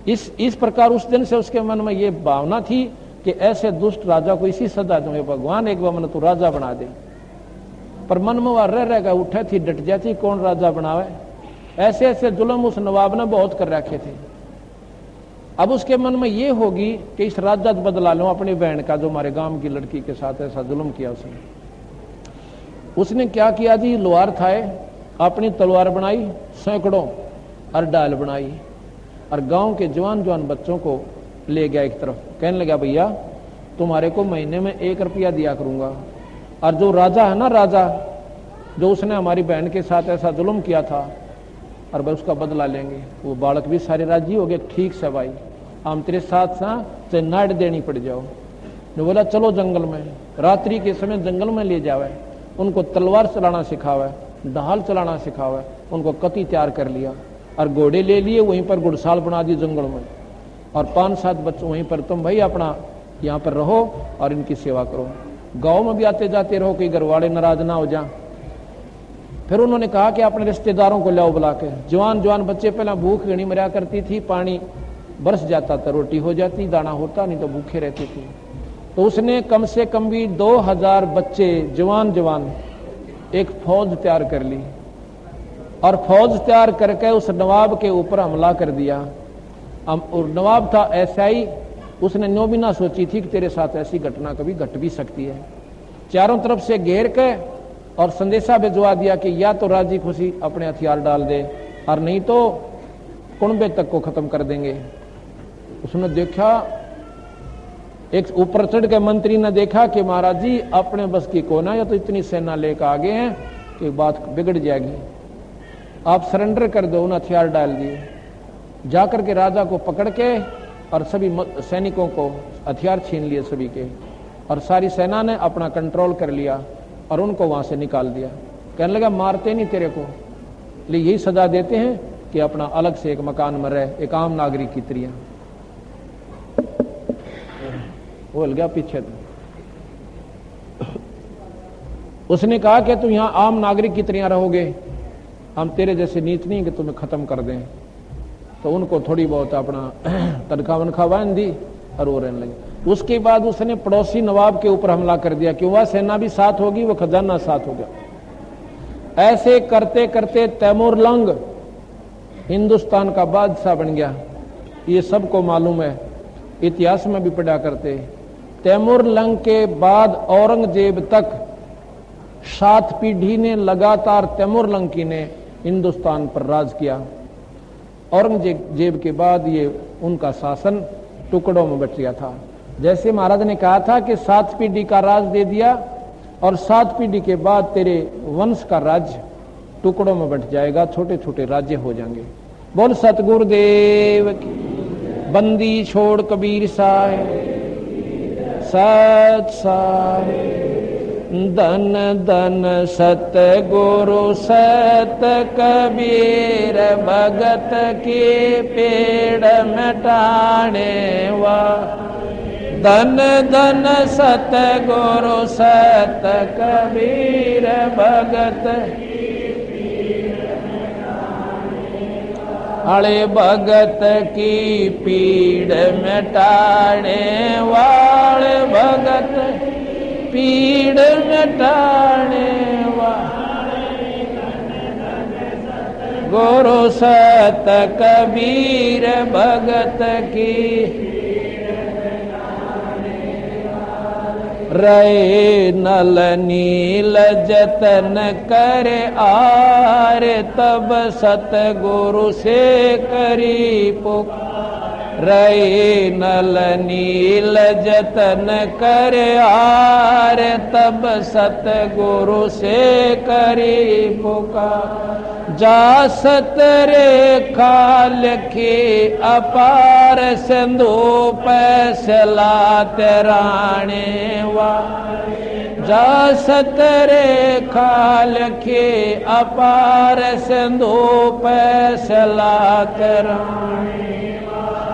इस प्रकार उस दिन से उसके मन में ये भावना थी कि ऐसे दुष्ट राजा को इसी सजा दूंगे भगवान, एक बार मन तो राजा बना दे। पर मन में वह रह गया, उठे थी, डट जाती, कौन राजा बनावे। ऐसे ऐसे जुल्म उस नवाब ने बहुत कर रखे थे। अब उसके मन में ये होगी कि इस राजा बदला लो अपनी बहन का, जो हमारे गांव की लड़की के साथ ऐसा जुल्म किया उसने क्या किया जी, लोहार था, अपनी तलवार बनाई, सैकड़ों और डाल बनाई, और गांव के जवान जवान बच्चों को ले गया एक तरफ। कहने लगा भैया तुम्हारे को महीने में 1 रुपया दिया करूंगा, और जो राजा है ना, राजा जो उसने हमारी बहन के साथ ऐसा जुल्म किया था, और भाई उसका बदला लेंगे। वो बालक भी सारे राजी हो गए, ठीक से भाई हम तेरे साथ चाहे नाड़ देनी पड़ जाओ। ने बोला चलो जंगल में, रात्रि के समय जंगल में ले जावे, उनको तलवार चलाना सिखावे, ढाल चलाना सिखावे, उनको कती तैयार कर लिया और घोड़े ले लिए, वहीं पर घुड़साल बना दी जंगल में, और 5-7 बच्चों वहीं पर तुम भाई अपना यहाँ पर रहो और इनकी सेवा करो। गांव में भी आते जाते रहो, कि घर वाले नाराज ना हो जा। फिर उन्होंने कहा कि अपने रिश्तेदारों को लाओ बुला के। जवान जवान बच्चे, पहले भूख घनी मरा करती थी, पानी बरस जाता था, रोटी हो जाती, दाना होता नहीं तो भूखे रहते थे। तो उसने कम से कम भी 2000 बच्चे जवान जवान एक फौज तैयार कर ली, और फौज तैयार करके उस नवाब के ऊपर हमला कर दिया। और नवाब था ऐसा ही, उसने नो भी ना सोची थी कि तेरे साथ ऐसी घटना कभी घट भी सकती है। चारों तरफ से घेर के और संदेशा भिजवा दिया कि या तो राजी खुशी अपने हथियार डाल दे, और नहीं तो कुनबे तक को खत्म कर देंगे। उसने देखा, एक ऊपर चढ़ के मंत्री ने देखा कि महाराज जी अपने बस की कोना, या तो इतनी सेना लेकर आगे हैं कि बात बिगड़ जाएगी, आप सरेंडर कर दो। उन हथियार डाल दिए, जाकर के राजा को पकड़ के और सभी सैनिकों को हथियार छीन लिए सभी के, और सारी सेना ने अपना कंट्रोल कर लिया और उनको वहां से निकाल दिया। कहने लगा मारते नहीं तेरे को, ले यही सजा देते हैं कि अपना अलग से एक मकान में रहे, एक आम नागरिक की तरह। वो हल गया पीछे। उसने कहा कि तुम यहां आम नागरिक की तरह रहोगे, हम तेरे जैसे नीच नहीं कि तुम्हें खत्म कर दें। तो उनको थोड़ी बहुत अपना तनखा वनखा बांध दी और वो रहने लगे। उसके बाद उसने पड़ोसी नवाब के ऊपर हमला कर दिया, क्यों वह सेना भी साथ होगी, वो खजाना साथ हो गया। ऐसे करते करते तैमूर लंग हिंदुस्तान का बादशाह बन गया। ये सबको मालूम है, इतिहास में भी पढ़ा करते। तैमूर लंग के बाद औरंगजेब तक 7 पीढ़ी ने लगातार तैमूर लंग की ने हिंदुस्तान पर राज किया। औरंगजेब के बाद ये उनका शासन टुकड़ों में बट गया था। जैसे महाराज ने कहा था कि 7 पीढ़ी का राज दे दिया, और 7 पीढ़ी के बाद तेरे वंश का राज्य टुकड़ों में बट जाएगा, छोटे छोटे राज्य हो जाएंगे। बोल सतगुरुदेव की। बंदी छोड़ कबीर साहिब, सत साहिब। धन धन सत गुरु सत कबीर, भगत के पेड़ मिटाने वा। धन धन सत गुरु सत कबीर, भगत अरे भगत की पीड़ मिटाने वाले, भगत पीड़ मिटाने वाले। गुरु सत कबीर, भगत की रहे नल नील जतन करे आर, तब सतगुरु से करी पुकार। रहे नल नील जतन करे आर, तब सतगुरु से करी पुकार। जा सत रेखा लिखी अपार, सिंधु पैसला तेराने वा। जा सत रेखा लिखी अपार, सिंधु पैसला तेराने।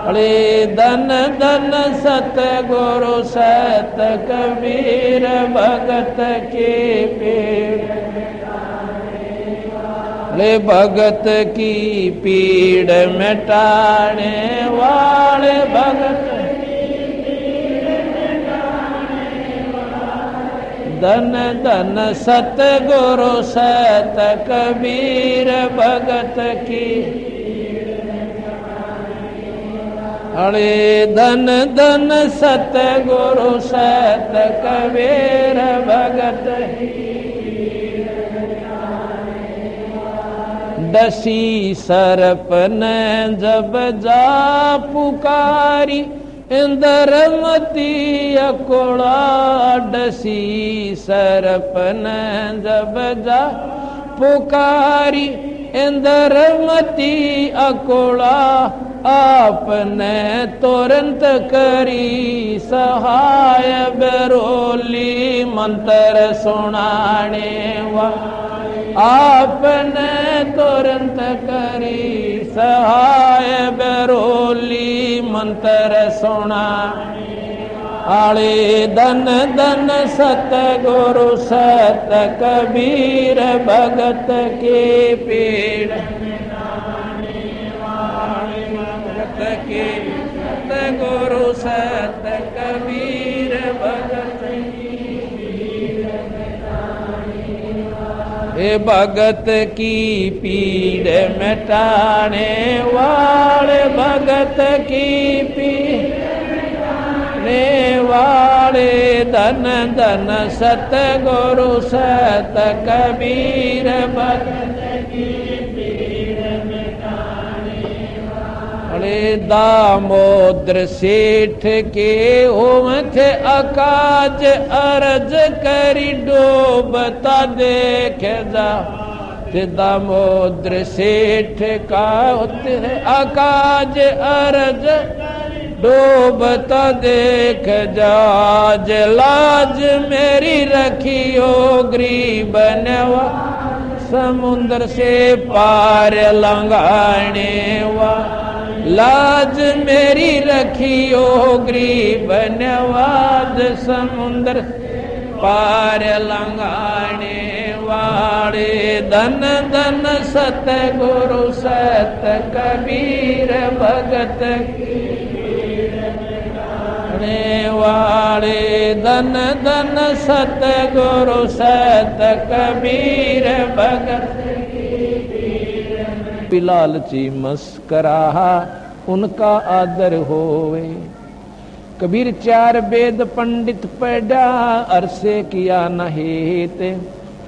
अरे धन धन सत गुरु सत कबीर, भगत के पेड़। अरे भगत की पीड़ मिटाने वाले, भगत धन धन सत गुरु सत कबीर, भगत की। अरे धन धन सत गुरु सत कबीर, भगत। दसी सरप ने जब जा पुकारी, इंद्रमती अकोड़ा। दसी सरप ने जब जा पुकारी, इंद्रमती अकोड़ा। आपने तुरंत करी सहाय बरोली मंत्र सुनाने वाले। आपने तुरंत करी सहाय बरोली मंत्र सुनाने आले। धन धन सतगुरु सत कबीर भगत के पेड़ के सतगुरु सत कबीर भगत हे भगत की पीड़ मिटाने वाले। भगत की पीड़ वाले। धन धन सतगुरु सत कबीर भगत की पीड़ मिटाने वाले। दामोदर सेठ के ओम थे अकाज अर्ज करी डूबता देख जा। दामोदर सेठ का अकाज अर्ज डूबता देख जाज। लाज मेरी रखियो गरीब नवा समुद्र से पार लंघाने वा। लाज मेरी रखियो गरीब नवाज समुद्र पार लंघाने वाले। धन धन सतगुरु सत कबीर भगत वाले। धन धन सतगुरु सत कबीर भगत लालची मस्करा उनका आदर होवे। कबीर चार वेद पंडित पढ़ा अरसे किया न हेत।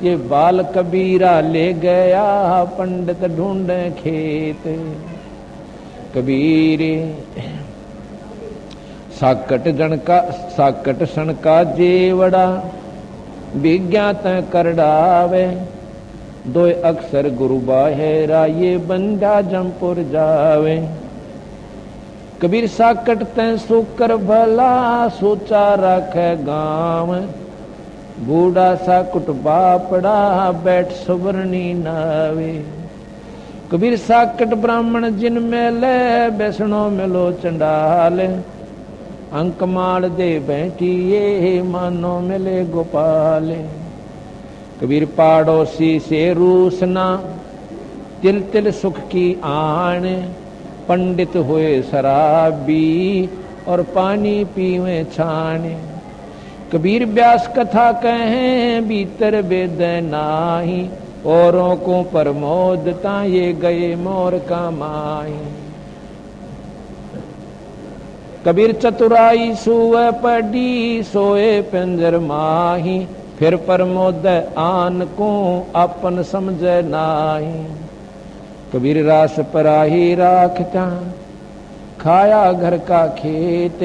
ये बाल कबीरा ले गया पंडित ढूंढे खेत। कबीर साकट सन का जेवड़ा विज्ञात कर डावे। दो अक्षर गुरु बाहेरा ये बंदा जमपुर जावे। कबीर साकट तैं सुकर भला सोचा रखे गाँव। बूढ़ा साकुट बापड़ा बैठ सुवर्णी नावे। कबीर साकट ब्राह्मण जिन मेले बैसणो मिलो चंडाल। अंकमाल दे बैठिए मानो मिले गोपाल। कबीर पाड़ोसी से रूसना तिल तिल सुख की आन। पंडित हुए शराबी और पानी पीवे छाने। कबीर व्यास कथा कहें भीतर वेद नाही। औरों को प्रमोदता ये गए मोर का माही। कबीर चतुराई सुवे पड़ी सोए पिंजर माही। फिर प्रमोद आन को अपन समझ नाही। कबीर रास पराही राखता खाया घर का खेत।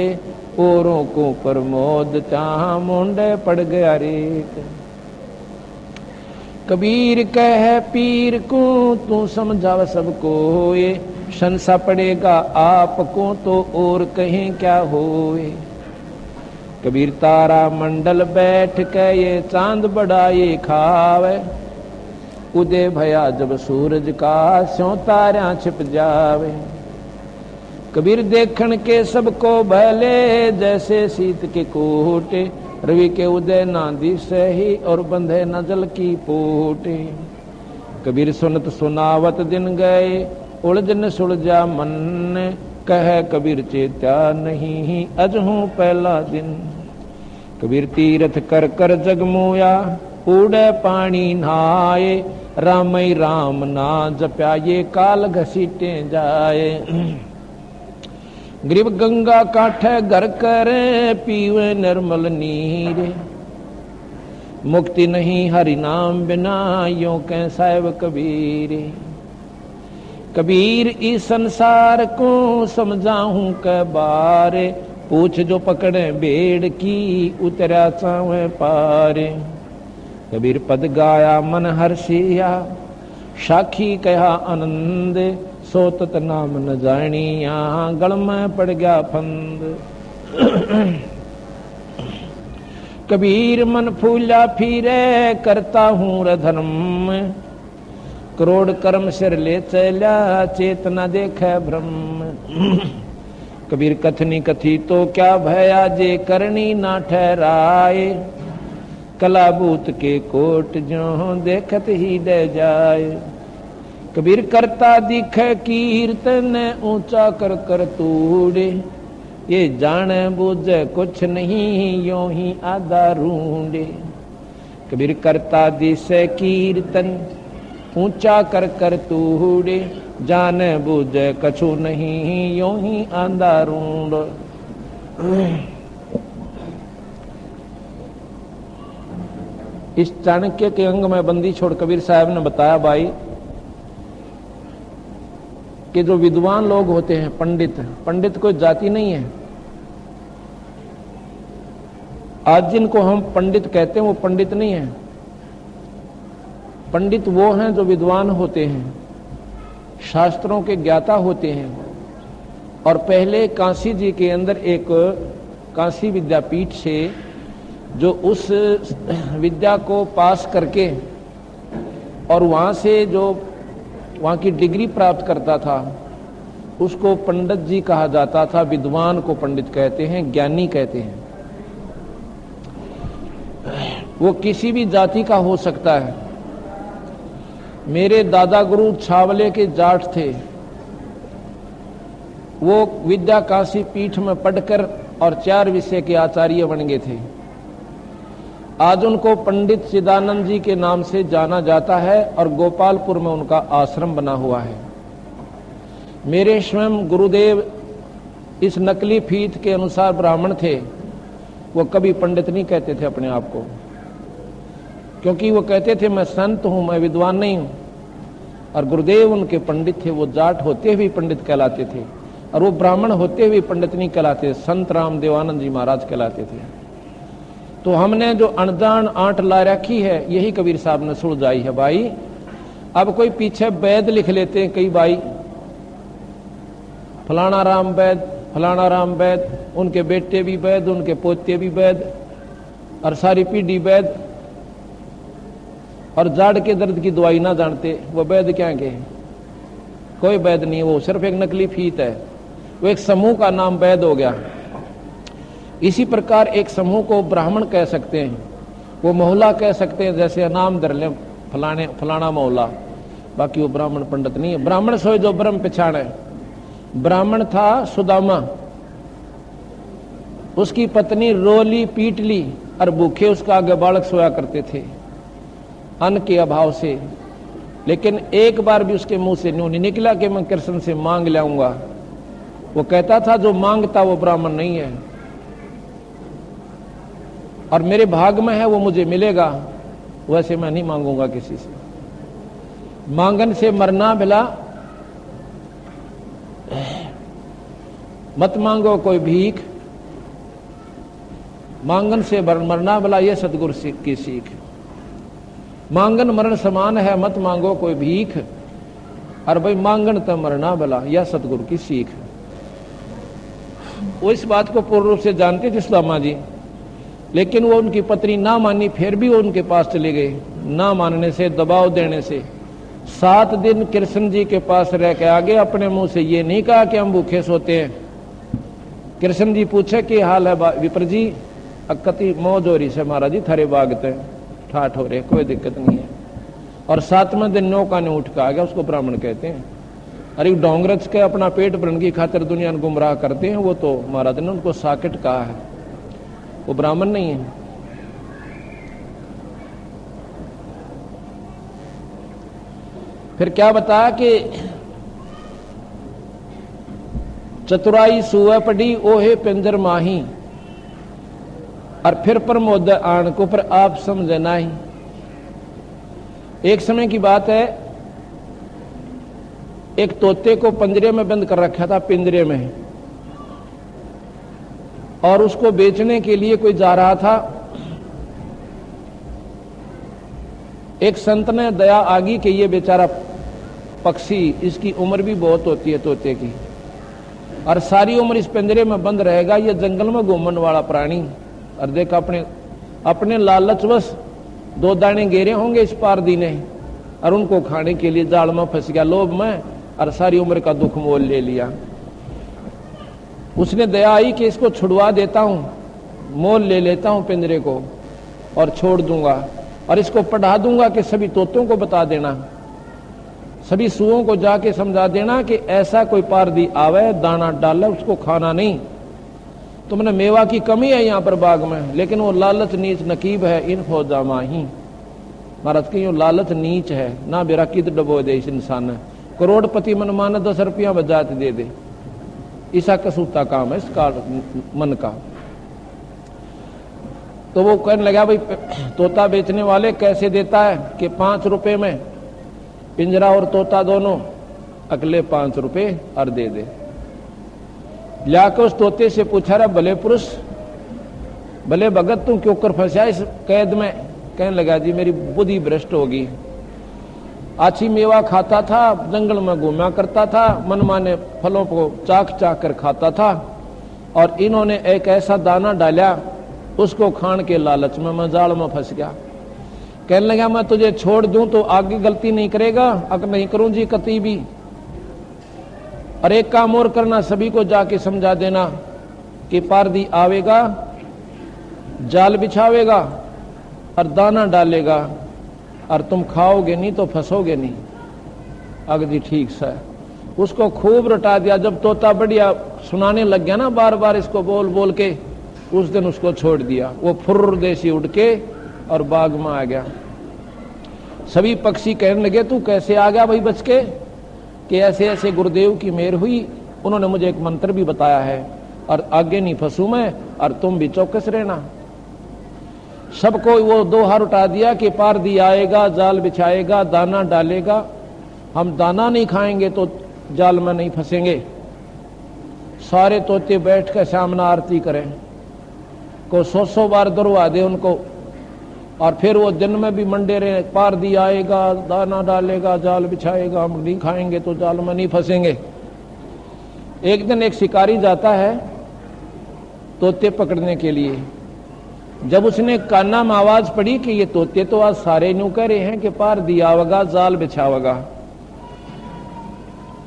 औरों को प्रमोदता मुंडे पड़ गया रेत। कबीर कह पीर को तू समझाव सबको। ये संसा पड़ेगा आपको तो और कहीं क्या होए। कबीर तारा मंडल बैठ के ये चांद बड़ा ये खावे। उदय भया जब सूरज का स्यों तारा छिप जावे। कबीर देखण के सबको भले जैसे शीत के कोटे। रवि के उदय ना दिसे ही और बंधे न जल की पोटे। कबीर सुनत सुनावत दिन गए उलझ न सुलझा मन। कह कबीर चेत्या नहीं अजहूं पहला दिन। कबीर तीरथ कर कर जगमोया उड़े पानी नहाए। रामई राम ना जप्या ये काल घसीटे जाए। गरीब गंगा काठे घर करे पीवे निर्मल नीर। मुक्ति नहीं हरि नाम बिना यो कह साहिब कबीर। कबीर इस संसार को समझाऊं के बारे। पूछ जो पकड़े बेड़ की उतरा चावे पारे। कबीर पद गाया मन हर्षिया साखी कहा आनंद। सोतत नाम न जानी, यहाँ गल में पड़ गया फंद। कबीर मन फूला फिरे, करता हूँ धर्म, करोड़ कर्म सिर ले चला, चेतना देखे ब्रह्म। कबीर कथनी कथी तो क्या भया, जे करनी ना ठहराए, कलाबूत के कोट जो देखत ही डे जाए। कबीर करता दिखे कीर्तन, ऊंचा कर कर तूड़े, ये जाने बूझे कुछ नहीं, यों ही आधा रूंडे। कबीर करता दिसे कीर्तन, ऊंचा कर कर तूड़े, जाने बूझे कछु नहीं, यों ही आधा रूंड। इस चाणक्य के अंग में बंदी छोड़ कबीर साहब ने बताया भाई कि जो विद्वान लोग होते हैं, पंडित, पंडित कोई जाति नहीं है। आज जिनको हम पंडित कहते हैं वो पंडित नहीं है। पंडित वो हैं जो विद्वान होते हैं, शास्त्रों के ज्ञाता होते हैं। और पहले काशी जी के अंदर एक काशी विद्यापीठ से जो उस विद्या को पास करके और वहां से जो वहां की डिग्री प्राप्त करता था, उसको पंडित जी कहा जाता था। विद्वान को पंडित कहते हैं, ज्ञानी कहते हैं। वो किसी भी जाति का हो सकता है। मेरे दादा गुरु छावले के जाट थे। वो विद्या काशी पीठ में पढ़कर और 4 विषय के आचार्य बन गए थे। आज उनको पंडित चिदानंद जी के नाम से जाना जाता है और गोपालपुर में उनका आश्रम बना हुआ है। मेरे स्वयं गुरुदेव इस नकली फीत के अनुसार ब्राह्मण थे। वो कभी पंडित नहीं कहते थे अपने आप को, क्योंकि वो कहते थे मैं संत हूं, मैं विद्वान नहीं हूं। और गुरुदेव उनके पंडित थे। वो जाट होते हुए पंडित कहलाते थे और वो ब्राह्मण होते हुए पंडित नहीं कहलाते, संत राम देवानंद जी महाराज कहलाते थे। तो हमने जो अनजान आंट ला रखी है, यही कबीर साहब ने सुलझाई है भाई। अब कोई पीछे वैद लिख लेते हैं कई भाई, फलाना राम वैद, फलाना राम वैद, उनके बेटे भी वैद, उनके पोते भी वैद, और सारी पीढ़ी वैद। और जाड़ के दर्द की दवाई ना जानते, वो वैद क्या के? कोई वैद नहीं है, वो सिर्फ एक नकली फीत है। वो एक समूह का नाम वैद हो गया। इसी प्रकार एक समूह को ब्राह्मण कह सकते हैं, वो मोहल्ला कह सकते हैं। जैसे नाम धर ले फलाने फलाना मोहल्ला, बाकी वो ब्राह्मण पंडित नहीं है। ब्राह्मण सोए जो ब्रह्म पिछाड़ है। ब्राह्मण था सुदामा, उसकी पत्नी रोली पीट ली और भूखे उसका आगे बालक सोया करते थे अन्न के अभाव से। लेकिन एक बार भी उसके मुंह से नहीं निकला कि मैं कृष्ण से मांग लाऊंगा। वो कहता था जो मांगता वो ब्राह्मण नहीं है, और मेरे भाग में है वो मुझे मिलेगा, वैसे मैं नहीं मांगूंगा किसी से। मांगन से मरना भला, मत मांगो कोई भीख, मांगन से मरना भला, ये सतगुरु की सीख। मांगन मरण समान है, मत मांगो कोई भीख, और भाई मांगन तो मरना भला, यह सतगुरु की सीख। वो इस बात को पूर्ण रूप से जानते थे सुदामा जी, लेकिन वो उनकी पत्नी ना मानी। फिर भी वो उनके पास चले गए। ना मानने से, दबाव देने से 7 दिन कृष्ण जी के पास रह के आगे अपने मुंह से ये नहीं कहा कि हम भूखे सोते हैं। कृष्ण जी पूछे कि हाल है विप्र जी? अकति मौज हो रही से महाराज जी, थारे बागते ठाठ हो रहे, कोई दिक्कत नहीं है। और 7वें दिन नौका ने उठ के आ गया, उसको ब्राह्मण कहते हैं। अरे डोंगरच के अपना पेट भरने की खातिर दुनिया को गुमराह करते हैं, वो तो महाराज ने उनको साकिट कहा है, वो ब्राह्मण नहीं है। फिर क्या बताया कि चतुराई सुअ पड़ी ओहे पिंजर माही, और फिर प्रमोद आन को पर आप समझे नहीं। एक समय की बात है, एक तोते को पंजरे में बंद कर रखा था, पिंजरे में, और उसको बेचने के लिए कोई जा रहा था। एक संत ने दया आगी कि ये बेचारा पक्षी, इसकी उम्र भी बहुत होती है तोते की, और सारी उम्र इस पिंजरे में बंद रहेगा। ये जंगल में घूमने वाला प्राणी, और देख अपने लालचवश 2 दाने घेरे होंगे इस पारदी ने, और उनको खाने के लिए जाल में फंस गया लोभ में, और सारी उम्र का दुख मोल ले लिया। उसने दया आई कि इसको छुड़वा देता हूं, मोल ले लेता हूं पिंजरे को और छोड़ दूंगा, और इसको पढ़ा दूंगा कि सभी तोतों को बता देना, सभी सुओं को जाके समझा देना कि ऐसा कोई पारदी आवे, दाना डाले, उसको खाना नहीं। तुमने मेवा की कमी है यहाँ पर बाग में, लेकिन वो लालच नीच नकीब है इन फौजा माही। महाराज की लालच नीच है ना, बेरा कित डबो दे इस इंसान ने, करोड़पति मन माने 10 रुपया बजात दे दे, ऐसा कसूता काम है इसका मन का। तो वो कहने लगा भाई तोता बेचने वाले कैसे देता है कि 5 रुपए में पिंजरा और तोता दोनों, अगले 5 रुपए और दे दे। लाकर उस तोते से पूछा रहा, भले पुरुष भले भगत तू क्यों कर फंसा इस कैद में? कहने लगा जी मेरी बुद्धि भ्रष्ट होगी, अच्छी मेवा खाता था, जंगल में घूमा करता था, मनमाने फलों को चाक चाक कर खाता था, और इन्होंने एक ऐसा दाना डाला, उसको खान के लालच में मैं जाल में फंस गया। कहने लगा मैं तुझे छोड़ दूं तो आगे गलती नहीं करेगा? अगर नहीं करूं जी कती भी। और एक काम और करना, सभी को जाके समझा देना कि पारदी आवेगा, जाल बिछावेगा और दाना डालेगा, और तुम खाओगे नहीं तो फंसोगे नहीं। अगदी ठीक सा उसको खूब रटा दिया। जब तोता बढ़िया सुनाने लग गया ना बार बार इसको बोल बोल के, उस दिन उसको छोड़ दिया। वो फुर्र देसी उड़ के और बाग में आ गया। सभी पक्षी कहने लगे तू कैसे आ गया भाई बच के? कि ऐसे ऐसे गुरुदेव की मेहर हुई, उन्होंने मुझे एक मंत्र भी बताया है, और आगे नहीं फंसू मैं, और तुम भी चौकस रहना। सबको वो 2 हाथ उठा दिया कि पारदी आएगा, जाल बिछाएगा, दाना डालेगा, हम दाना नहीं खाएंगे तो जाल में नहीं फंसेंगे। सारे तोते बैठ कर सामने आरती करें, को 100 बार दरवा दे उनको, और फिर वो दिन में भी मंडे रहे, पारदी आएगा, दाना डालेगा, जाल बिछाएगा, हम नहीं खाएंगे तो जाल में नहीं फंसेंगे। एक दिन एक शिकारी जाता है तोते पकड़ने के लिए। जब उसने काना में आवाज पड़ी कि ये तोते तो आज सारे न्यू कह रहे हैं कि पारदी आवेगा, जाल बिछावेगा,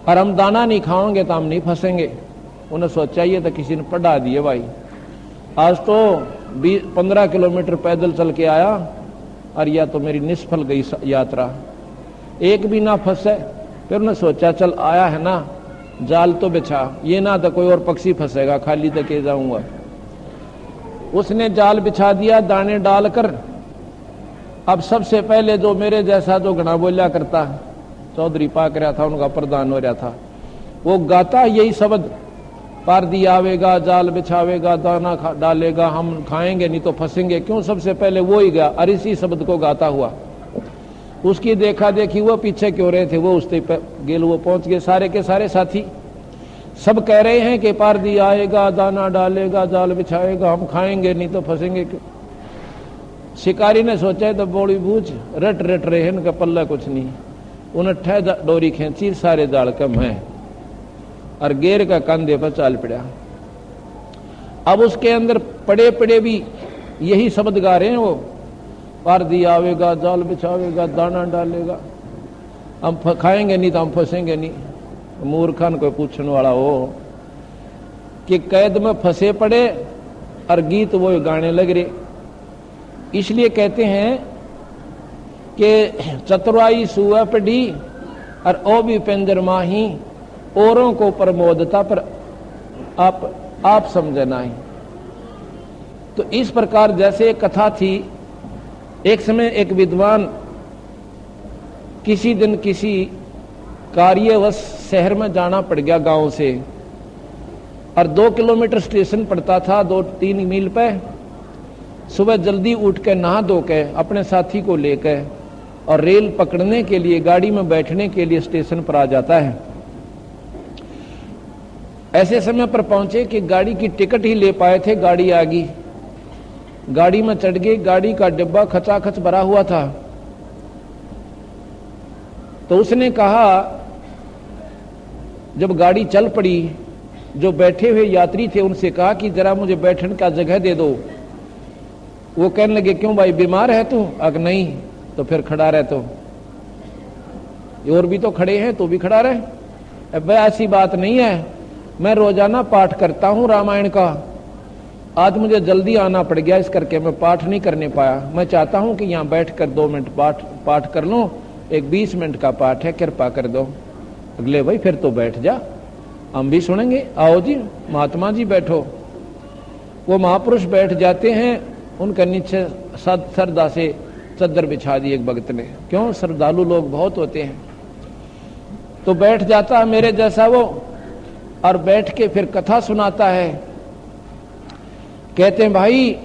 और हम दाना नहीं खाओगे तो हम नहीं फंसेंगे। उन्हें सोचा ये तो किसी ने पढ़ा दिए भाई। आज तो 15 किलोमीटर पैदल चल के आया, और या तो मेरी निष्फल गई यात्रा, एक भी ना फंसे। फिर उन्हें सोचा चल आया है ना, जाल तो बिछा, ये ना तो कोई और पक्षी फंसेगा, खाली तक के जाऊंगा। उसने जाल बिछा दिया दाने डालकर। अब सबसे पहले जो मेरे जैसा जो घना बोलिया करता, चौधरी पाक रहा था, उनका प्रधान हो रहा था, वो गाता यही शब्द, पारदी आवेगा, जाल बिछावेगा, दाना डालेगा, हम खाएंगे नहीं तो फंसेंगे। क्यों? सबसे पहले वो ही गया, और इसी शब्द को गाता हुआ। उसकी देखा देखी वो पीछे क्यों रहे थे, वो उसते गेल वो पहुंच गए। सारे के सारे साथी सब कह रहे हैं कि पारदी आएगा, दाना डालेगा, जाल बिछाएगा, हम खाएंगे नहीं तो फंसेंगे क्यों। शिकारी ने सोचा तो बोली बूझ रट रट रहे हैं, इनका पल्ला कुछ नहीं। उन्हें ठह डोरी खींची, सारे जाल कम है, और गेर का कंधे पर चाल पड़ा। अब उसके अंदर पड़े पड़े भी यही शब्द गा रहे हैं वो, पारदी आवेगा, जाल बिछावेगा, दाना डालेगा, हम खाएंगे नहीं तो हम फंसेंगे नहीं। मूर्खन को पूछने वाला हो कि कैद में फंसे पड़े और गीत वो गाने लग रहे। इसलिए कहते हैं कि चतुराई सुआ पढ़ी और ओ भी पिंजर माही, औरों को प्रमोदता पर आप समझे नहीं। तो इस प्रकार जैसे एक कथा थी, एक समय एक विद्वान किसी दिन किसी कार्यवश शहर में जाना पड़ गया गांव से, और 2 किलोमीटर स्टेशन पड़ता था, 2-3 मील पे। सुबह जल्दी उठ के नहा धो के अपने साथी को लेकर और रेल पकड़ने के लिए, गाड़ी में बैठने के लिए स्टेशन पर आ जाता है। ऐसे समय पर पहुंचे कि गाड़ी की टिकट ही ले पाए थे, गाड़ी आ गई, गाड़ी में चढ़ गए। गाड़ी का डिब्बा खचाखच भरा हुआ था। तो उसने कहा जब गाड़ी चल पड़ी, जो बैठे हुए यात्री थे उनसे कहा कि जरा मुझे बैठने का जगह दे दो। वो कहने लगे क्यों भाई, बीमार है तू? अगर नहीं तो फिर खड़ा रह, तो और भी तो खड़े हैं, तो भी खड़ा रहे। अब ऐसी बात नहीं है, मैं रोजाना पाठ करता हूं रामायण का, आज मुझे जल्दी आना पड़ गया, इस करके मैं पाठ नहीं करने पाया। मैं चाहता हूं कि यहाँ बैठकर 2 मिनट पाठ कर लूं, एक 20 मिनट का पाठ है, कृपा कर दो। अगले भाई फिर तो बैठ जा, हम भी सुनेंगे। आओ जी महात्मा जी बैठो। वो महापुरुष बैठ जाते हैं, उनके नीचे श्रद्धा से चद्दर बिछा दी एक भक्त ने। क्यों, श्रद्धालु लोग बहुत होते हैं। तो बैठ जाता है मेरे जैसा वो, और बैठ के फिर कथा सुनाता है। कहते हैं भाई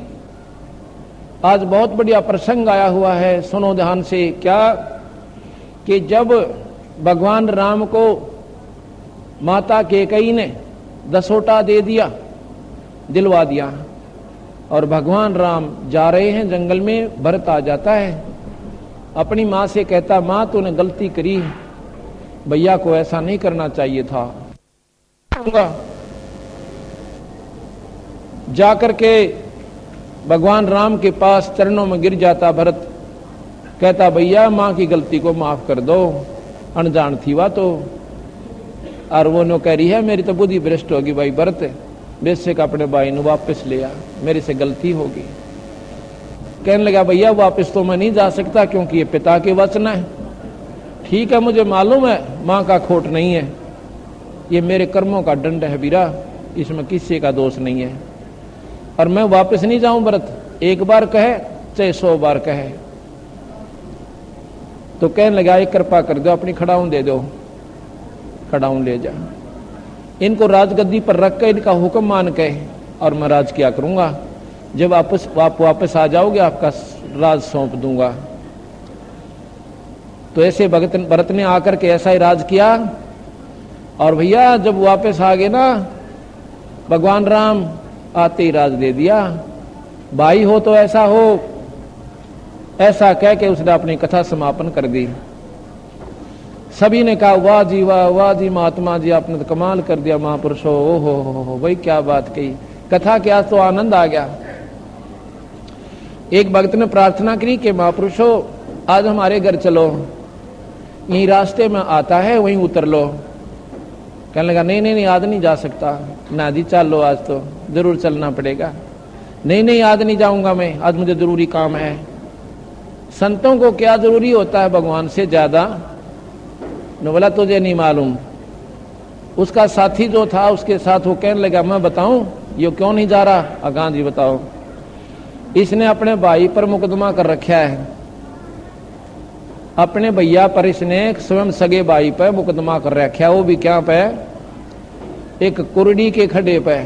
आज बहुत बढ़िया प्रसंग आया हुआ है, सुनो ध्यान से। क्या कि जब भगवान राम को माता कैकेयी ने दसोटा दे दिया, दिलवा दिया, और भगवान राम जा रहे हैं जंगल में, भरत आ जाता है, अपनी माँ से कहता माँ तूने गलती करी, भैया को ऐसा नहीं करना चाहिए था। जाकर के भगवान राम के पास चरणों में गिर जाता भरत, कहता भैया माँ की गलती को माफ कर दो, अनजान थी वह तो। और वो नो कह रही है मेरी तो बुद्धि भ्रष्ट होगी भाई भरत, बेशक अपने भाई ने वापस लिया, मेरे से गलती होगी। कहने लगा भैया वापस तो मैं नहीं जा सकता, क्योंकि ये पिता के वचन है। ठीक है मुझे मालूम है माँ का खोट नहीं है, ये मेरे कर्मों का दंड है बीरा, इसमें किसी का दोष नहीं है, और मैं वापस नहीं जाऊं भरत, एक बार कहे चाहे 100 बार कहे। तो कहने लगा एक कृपा कर दो, अपनी खड़ाऊं दे दो, खड़ाऊं ले जा, इनको राजगद्दी पर रख कर इनका हुक्म मान के और मैं राज किया करूंगा, जब आप वापस आ जाओगे आपका राज सौंप दूंगा। तो ऐसे भरत ने आकर के ऐसा ही राज किया। और भैया जब वापस आ गए ना भगवान राम, आते ही राज दे दिया। भाई हो तो ऐसा हो, ऐसा कह के उसने अपनी कथा समापन कर दी। सभी ने कहा वाह जी वाह, वाह जी महात्मा जी आपने तो कमाल कर दिया महापुरुष हो, हो भाई क्या बात कही, कथा के आज तो आनंद आ गया। एक भक्त ने प्रार्थना करी कि महापुरुषो आज हमारे घर चलो, यही रास्ते में आता है वहीं उतर लो। कहने लगा नहीं आज नहीं जा सकता। ना जी चलो आज तो जरूर चलना पड़ेगा। नहीं आज नहीं जाऊंगा मैं, आज मुझे जरूरी काम है। संतों को क्या जरूरी होता है भगवान से ज्यादा? न बोला तुझे नहीं मालूम। उसका साथी जो था उसके साथ वो कहने लगा मैं बताऊं ये क्यों नहीं जा रहा? अगा जी बताओ। इसने अपने भाई पर मुकदमा कर रखा है, अपने भैया पर इसने स्वयं सगे भाई पर मुकदमा कर रखा है। वो भी क्या पे? एक कुरडी के खड्डे पे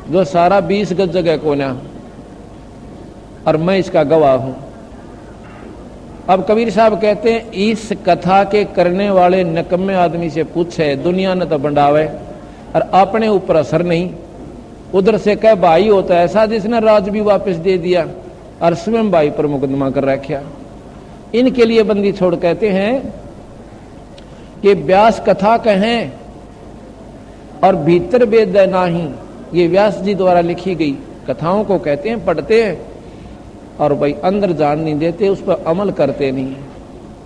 जो सारा 20 गज जगह कोना, और मैं इसका गवाह हूं। अब कबीर साहब कहते हैं इस कथा के करने वाले नकम्मे आदमी से पूछे, दुनिया ने तो बंडावे और अपने ऊपर असर नहीं। उधर से कह भाई होता है ऐसा जिसने राज भी वापस दे दिया और स्वयं भाई पर मुकदमा कर रखा। इनके लिए बंदी छोड़ कहते हैं कि व्यास कथा कहें और भीतर वेद नाही, ये व्यास जी द्वारा लिखी गई कथाओं को कहते हैं, पढ़ते हैं और भाई अंदर जान नहीं देते, उस पर अमल करते नहीं,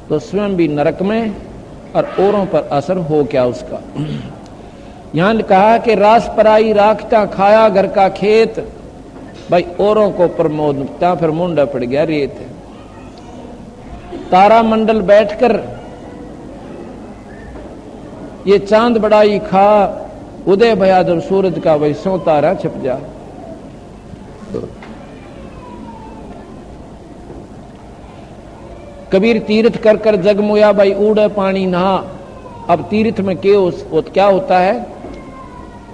तो स्वयं भी नरक में और औरों पर असर हो क्या उसका। यहां कहा कि रास पराई राखता खाया घर का खेत, भाई औरों को प्रमोद त्या फिर मुंडा पड़ गया रेत। तारा मंडल बैठकर ये चांद बड़ाई खा, उदय भया जब सूरज का वैसों तारा छिप जा। कबीर तीर्थ कर कर जगमुया, भाई उड़े पानी नहा। अब तीर्थ में क्या होता है?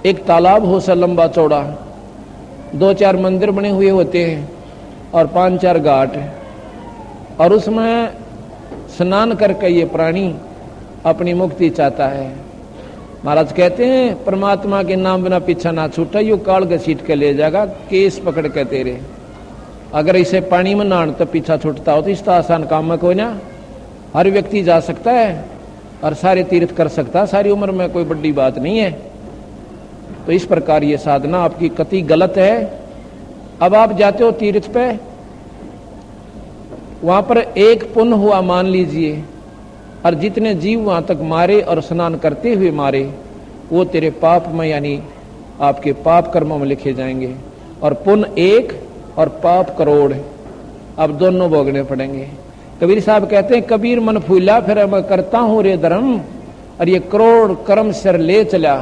एक तालाब हो सा लंबा चौड़ा, 2-4 मंदिर बने हुए होते हैं और 5-4 घाट, और उसमें स्नान करके ये प्राणी अपनी मुक्ति चाहता है। महाराज कहते हैं परमात्मा के नाम बिना पीछा ना छूटा, यू काल घसीट के ले जाएगा, केस पकड़ के तेरे। अगर इसे पानी में नहान तो पीछा छूटता हो तो इस आसान काम में कोई ना, हर व्यक्ति जा सकता है। और सारे तीर्थ कर सकता सारी उम्र में, कोई बड़ी बात नहीं है। तो इस प्रकार ये साधना आपकी कति गलत है। अब आप जाते हो तीर्थ पे, वहां पर एक पुण्य हुआ मान लीजिए, और जितने जीव वहां तक मारे और स्नान करते हुए मारे, वो तेरे पाप में यानी आपके पाप कर्मों में लिखे जाएंगे। और पुण्य 1 और पाप करोड़, अब दोनों भोगने पड़ेंगे। कबीर साहब कहते हैं, कबीर मन फूला फिर मैं करता हूं रे धर्म, और ये करोड़ कर्म सिर ले चला,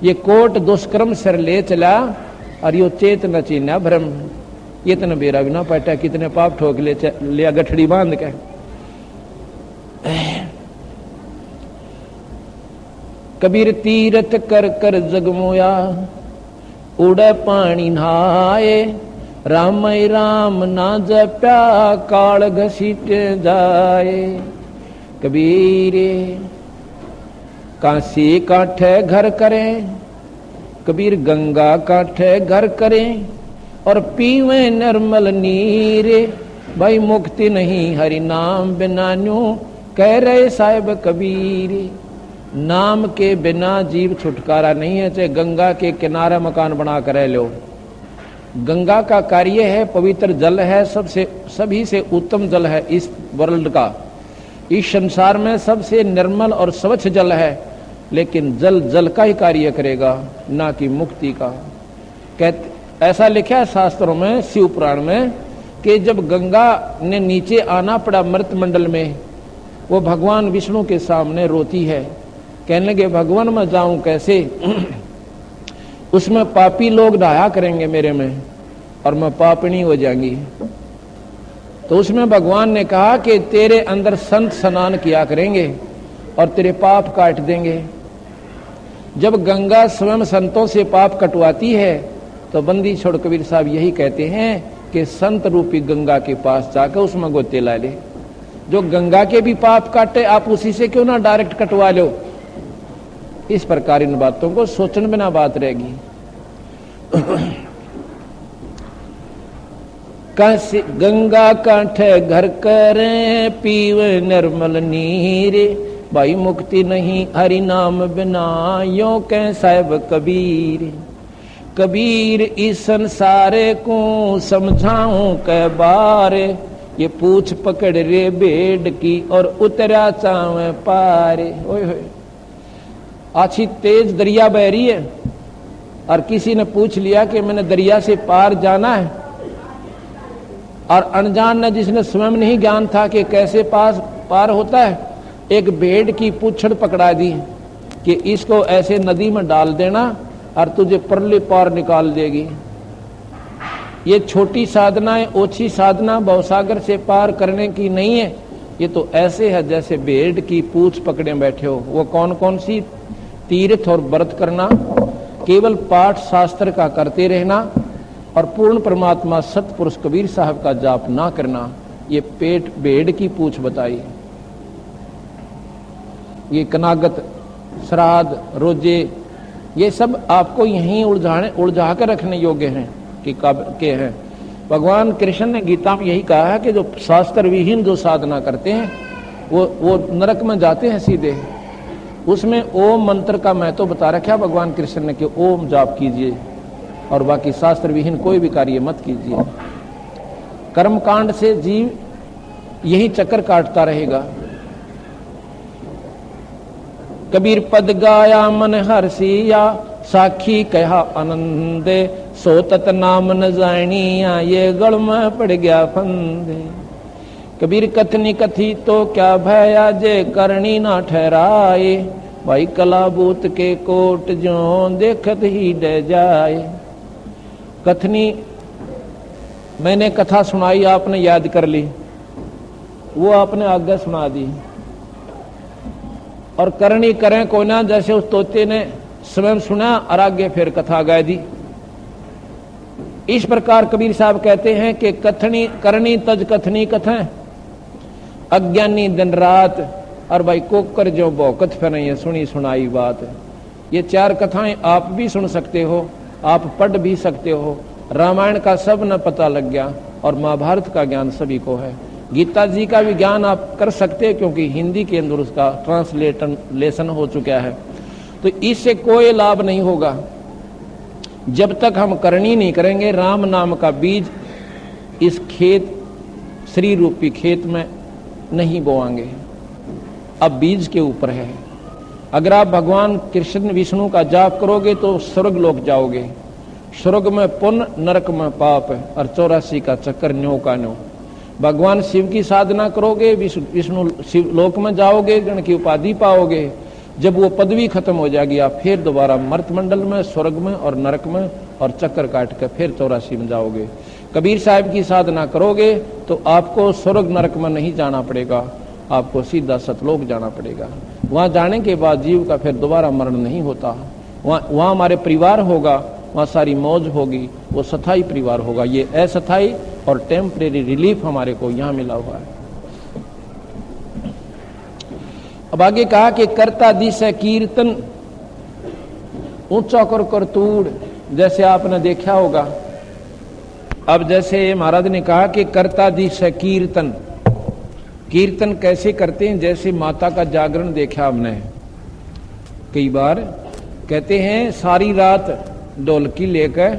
ये कोट दुष्कर्म सिर ले चला, और यो चेत न चीना भ्रम। ये तन बेरा भी ना पटा, कितने पाप ठोक लिया गठड़ी बांध के। कबीर तीरथ कर कर जगमोया, उड़े पानी नहाए, राम राम ना जप्या काल घसीट जाए। कबीर काशी काठे घर करें, कबीर गंगा काठे घर करें, और पीवे निर्मल नीर, भाई मुक्ति नहीं हरि नाम बिना न्यू, कह रहे साहिब कबीर। नाम के बिना जीव छुटकारा नहीं है, चाहे गंगा के किनारे मकान बना कर रह लो। गंगा का कार्य है, पवित्र जल है, सबसे सभी से उत्तम जल है इस वर्ल्ड का, इस संसार में सबसे निर्मल और स्वच्छ जल है। लेकिन जल जल का ही कार्य करेगा, ना कि मुक्ति का। कहते ऐसा लिखा है शास्त्रों में, शिव पुराण में, कि जब गंगा ने नीचे आना पड़ा मृत मंडल में, वो भगवान विष्णु के सामने रोती है, कहने लगे भगवान मैं जाऊं कैसे, उसमें पापी लोग नहाया करेंगे मेरे में, और मैं पापनी हो जाएंगी। तो उसमें भगवान ने कहा कि तेरे अंदर संत स्नान किया करेंगे और तेरे पाप काट देंगे। जब गंगा स्वयं संतों से पाप कटवाती है, तो बंदी छोड़ कबीर साहब यही कहते हैं कि संत रूपी गंगा के पास जाकर उसमें गोते ला ले। जो गंगा के भी पाप काटे, आप उसी से क्यों ना डायरेक्ट कटवा लो। इस प्रकार इन बातों को सोचने बिना बात रहेगी। कैसे गंगा काठे घर करें, पीवे निर्मल नीर, भाई मुक्ति नहीं हरि नाम बिना, यो कह साहिब कबीर। कबीर इस संसारे को समझाऊं कै बारे, ये पूछ पकड़ रे बेड की और उतरा चावे पारे। ओए होए, अच्छी तेज दरिया बह रही है, और किसी ने पूछ लिया कि मैंने दरिया से पार जाना है, और अनजान ने, जिसने स्वयं नहीं ज्ञान था कि कैसे पार होता है, एक भेड़ की पूंछड़ पकड़ा दी कि इसको ऐसे नदी में डाल देना और तुझे परले पार निकाल देगी। ये छोटी साधनाएं, ओछी साधना भवसागर से पार करने की नहीं है। ये तो ऐसे है जैसे भेड़ की पूंछ पकड़े बैठे हो। वो कौन कौन सी? तीर्थ और व्रत करना, केवल पाठ शास्त्र का करते रहना, और पूर्ण परमात्मा सतपुरुष कबीर साहब का जाप ना करना। ये पेट भेड़ की पूंछ बताई। ये कनागत, श्राद्ध, रोजे, ये सब आपको यहीं उलझा कर रखने योग्य हैं के हैं। भगवान कृष्ण ने गीता में यही कहा है कि जो शास्त्र विहीन जो साधना करते हैं वो नरक में जाते हैं सीधे। उसमें ओम मंत्र का महत्व बता रखा भगवान कृष्ण ने कि ओम जाप कीजिए और बाकी शास्त्र विहीन कोई भी कार्य मत कीजिए। कर्मकांड से जीव यही चक्कर काटता रहेगा। कबीर पद गाया मन हर्षिया, साखी कहा आनंदे, सो तत नाम न जानिया, ये गढ़ में पड़ गया फंदे। कबीर कथनी कथी तो क्या भया, जे करनी ना ठहराए, भाई कलाबूत के कोट जो देखत ही डे जाए। कथनी मैंने कथा सुनाई, आपने याद कर ली, वो आपने आगे सुना दी। और करनी करें कोई ना, जैसे उस तोते ने स्वयं सुना और आगे फिर कथा गा दी। इस प्रकार कबीर साहब कहते हैं कि कथनी करनी तज कथनी कथें, अज्ञानी दिन रात, और भाई कोकर जो भौकत फिर ये सुनी सुनाई बात। ये चार कथाएं आप भी सुन सकते हो, आप पढ़ भी सकते हो। रामायण का सब न पता लग गया और महाभारत का ज्ञान सभी को है। गीता जी का भी ज्ञान आप कर सकते हैं क्योंकि हिंदी के अंदर उसका ट्रांसलेशन हो चुका है। तो इससे कोई लाभ नहीं होगा जब तक हम करनी नहीं करेंगे, राम नाम का बीज इस खेत श्री रूपी खेत में नहीं बोएंगे। अब बीज के ऊपर है। अगर आप भगवान कृष्ण विष्णु का जाप करोगे तो स्वर्ग लोक जाओगे। स्वर्ग में पुण्य, नरक में पाप और 84 का चक्कर न्यो का न्यो। भगवान शिव की साधना करोगे, विष्णु शिव लोक में जाओगे, गण की उपाधि पाओगे। जब वो पदवी खत्म हो जाएगी आप फिर दोबारा मर्त मंडल में, स्वर्ग में और नरक में और चक्कर काट कर फिर 84 में जाओगे। कबीर साहब की साधना करोगे तो आपको स्वर्ग नरक में नहीं जाना पड़ेगा, आपको सीधा सतलोक जाना पड़ेगा। वहां जाने के बाद जीव का फिर दोबारा मरण नहीं होता। वहां हमारे परिवार होगा, वहां सारी मौज होगी, वो स्थायी परिवार होगा। ये अस्थायी और टेम्परेरी रिलीफ हमारे को यहाँ मिला हुआ है। अब आगे कहा कि करता दिस है कीर्तन ऊंचा कर तूड़, जैसे आपने देखा होगा। अब जैसे महाराज ने कहा कि करता दिस है कीर्तन, कीर्तन कैसे करते हैं? जैसे माता का जागरण देखा हमने कई बार, कहते हैं सारी रात ढोलकी लेकर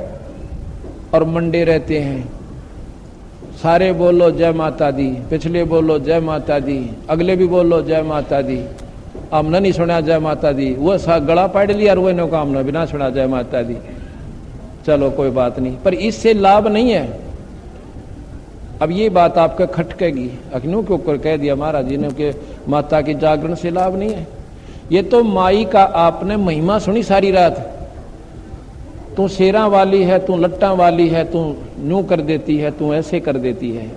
और मंडे रहते हैं, सारे बोलो जय माता दी, पिछले बोलो जय माता दी, अगले भी बोलो जय माता दी। हमने नहीं सुना जय माता दी, वो गला पाड़ लिया और वो काम ने बिना सुना जय माता दी। चलो कोई बात नहीं, पर इससे लाभ नहीं है। अब ये बात आपके खटकेगी, अखनू के ऊपर कह दिया महाराज जी ने कि माता के जागरण से लाभ नहीं है। ये तो माई का आपने महिमा सुनी सारी रात, तू शेरा वाली है, तू लट्टा वाली है, तू न्यू कर देती है, तू ऐसे कर देती है।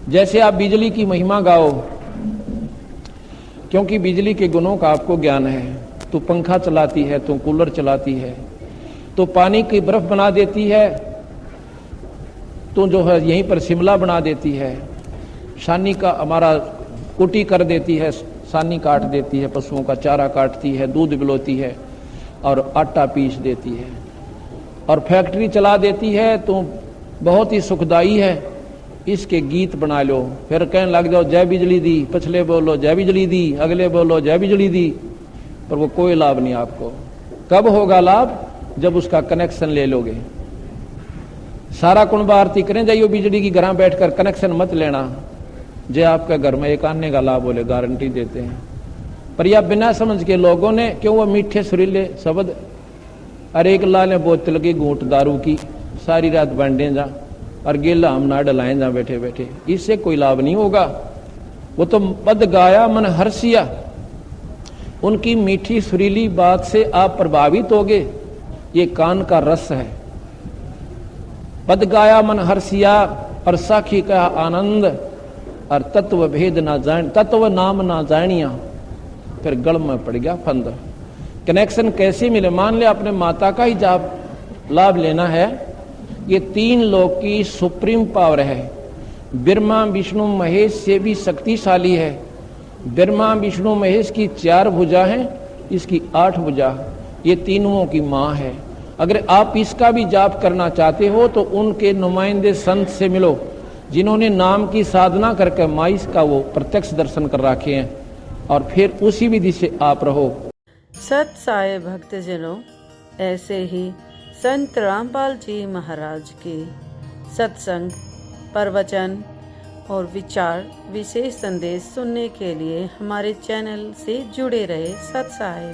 जैसे आप बिजली की महिमा गाओ, क्योंकि बिजली के गुणों का आपको ज्ञान है। तू पंखा चलाती है, तू कूलर चलाती है, तो पानी की बर्फ बना देती है, तो जो है यहीं पर शिमला बना देती है, सानी का हमारा कुटी कर देती है, सानी काट देती है, पशुओं का चारा काटती है, दूध पिलाती है और आटा पीस देती है, और फैक्ट्री चला देती है, तो बहुत ही सुखदाई है। इसके गीत बना लो, फिर कहने लग जाओ जय बिजली दी, पिछले बोलो जय बिजली दी, अगले बोलो जय बिजली दी, पर वो कोई लाभ नहीं आपको। कब होगा लाभ? जब उसका कनेक्शन ले लोगे। सारा कुंभ आरती करें जाइयो बिजली की, घर बैठकर कनेक्शन मत लेना, जे आपके घर में एक आने का लाभ बोले गारंटी देते हैं। पर यह बिना समझ के लोगों ने, क्यों वो मीठे सुरीले शब्द, अरे एक लाले बोतल की घूंट दारू की, सारी रात बांटे जा और गेला हम ना डलाए जा बैठे बैठे, इससे कोई लाभ नहीं होगा। वो तो पद गाया मन हर्षिया, उनकी मीठी सुरीली बात से आप प्रभावित होगे, ये कान का रस है। पद गाया मन हर्षिया और साखी का आनंद, और तत्व भेद ना जान, तत्व नाम ना जानिया, फिर गल में पड़ गया फंद। कनेक्शन कैसे मिले? मान ले आपने माता का ही जाप लाभ लेना है, ये 3 लोक की सुप्रीम पावर है। ब्रह्मा विष्णु महेश से भी शक्तिशाली है। ब्रह्मा विष्णु महेश की 4 भुजा हैं, इसकी 8 भुजा, ये तीनों की माँ है। अगर आप इसका भी जाप करना चाहते हो तो उनके नुमाइंदे संत से मिलो, जिन्होंने नाम की साधना करके माई का वो प्रत्यक्ष दर्शन कर रखे हैं, और फिर उसी विधि से आप रहो। सत साई भक्तजनों, ऐसे ही संत रामपाल जी महाराज के सत्संग, प्रवचन और विचार विशेष संदेश सुनने के लिए हमारे चैनल से जुड़े रहे। सत साई।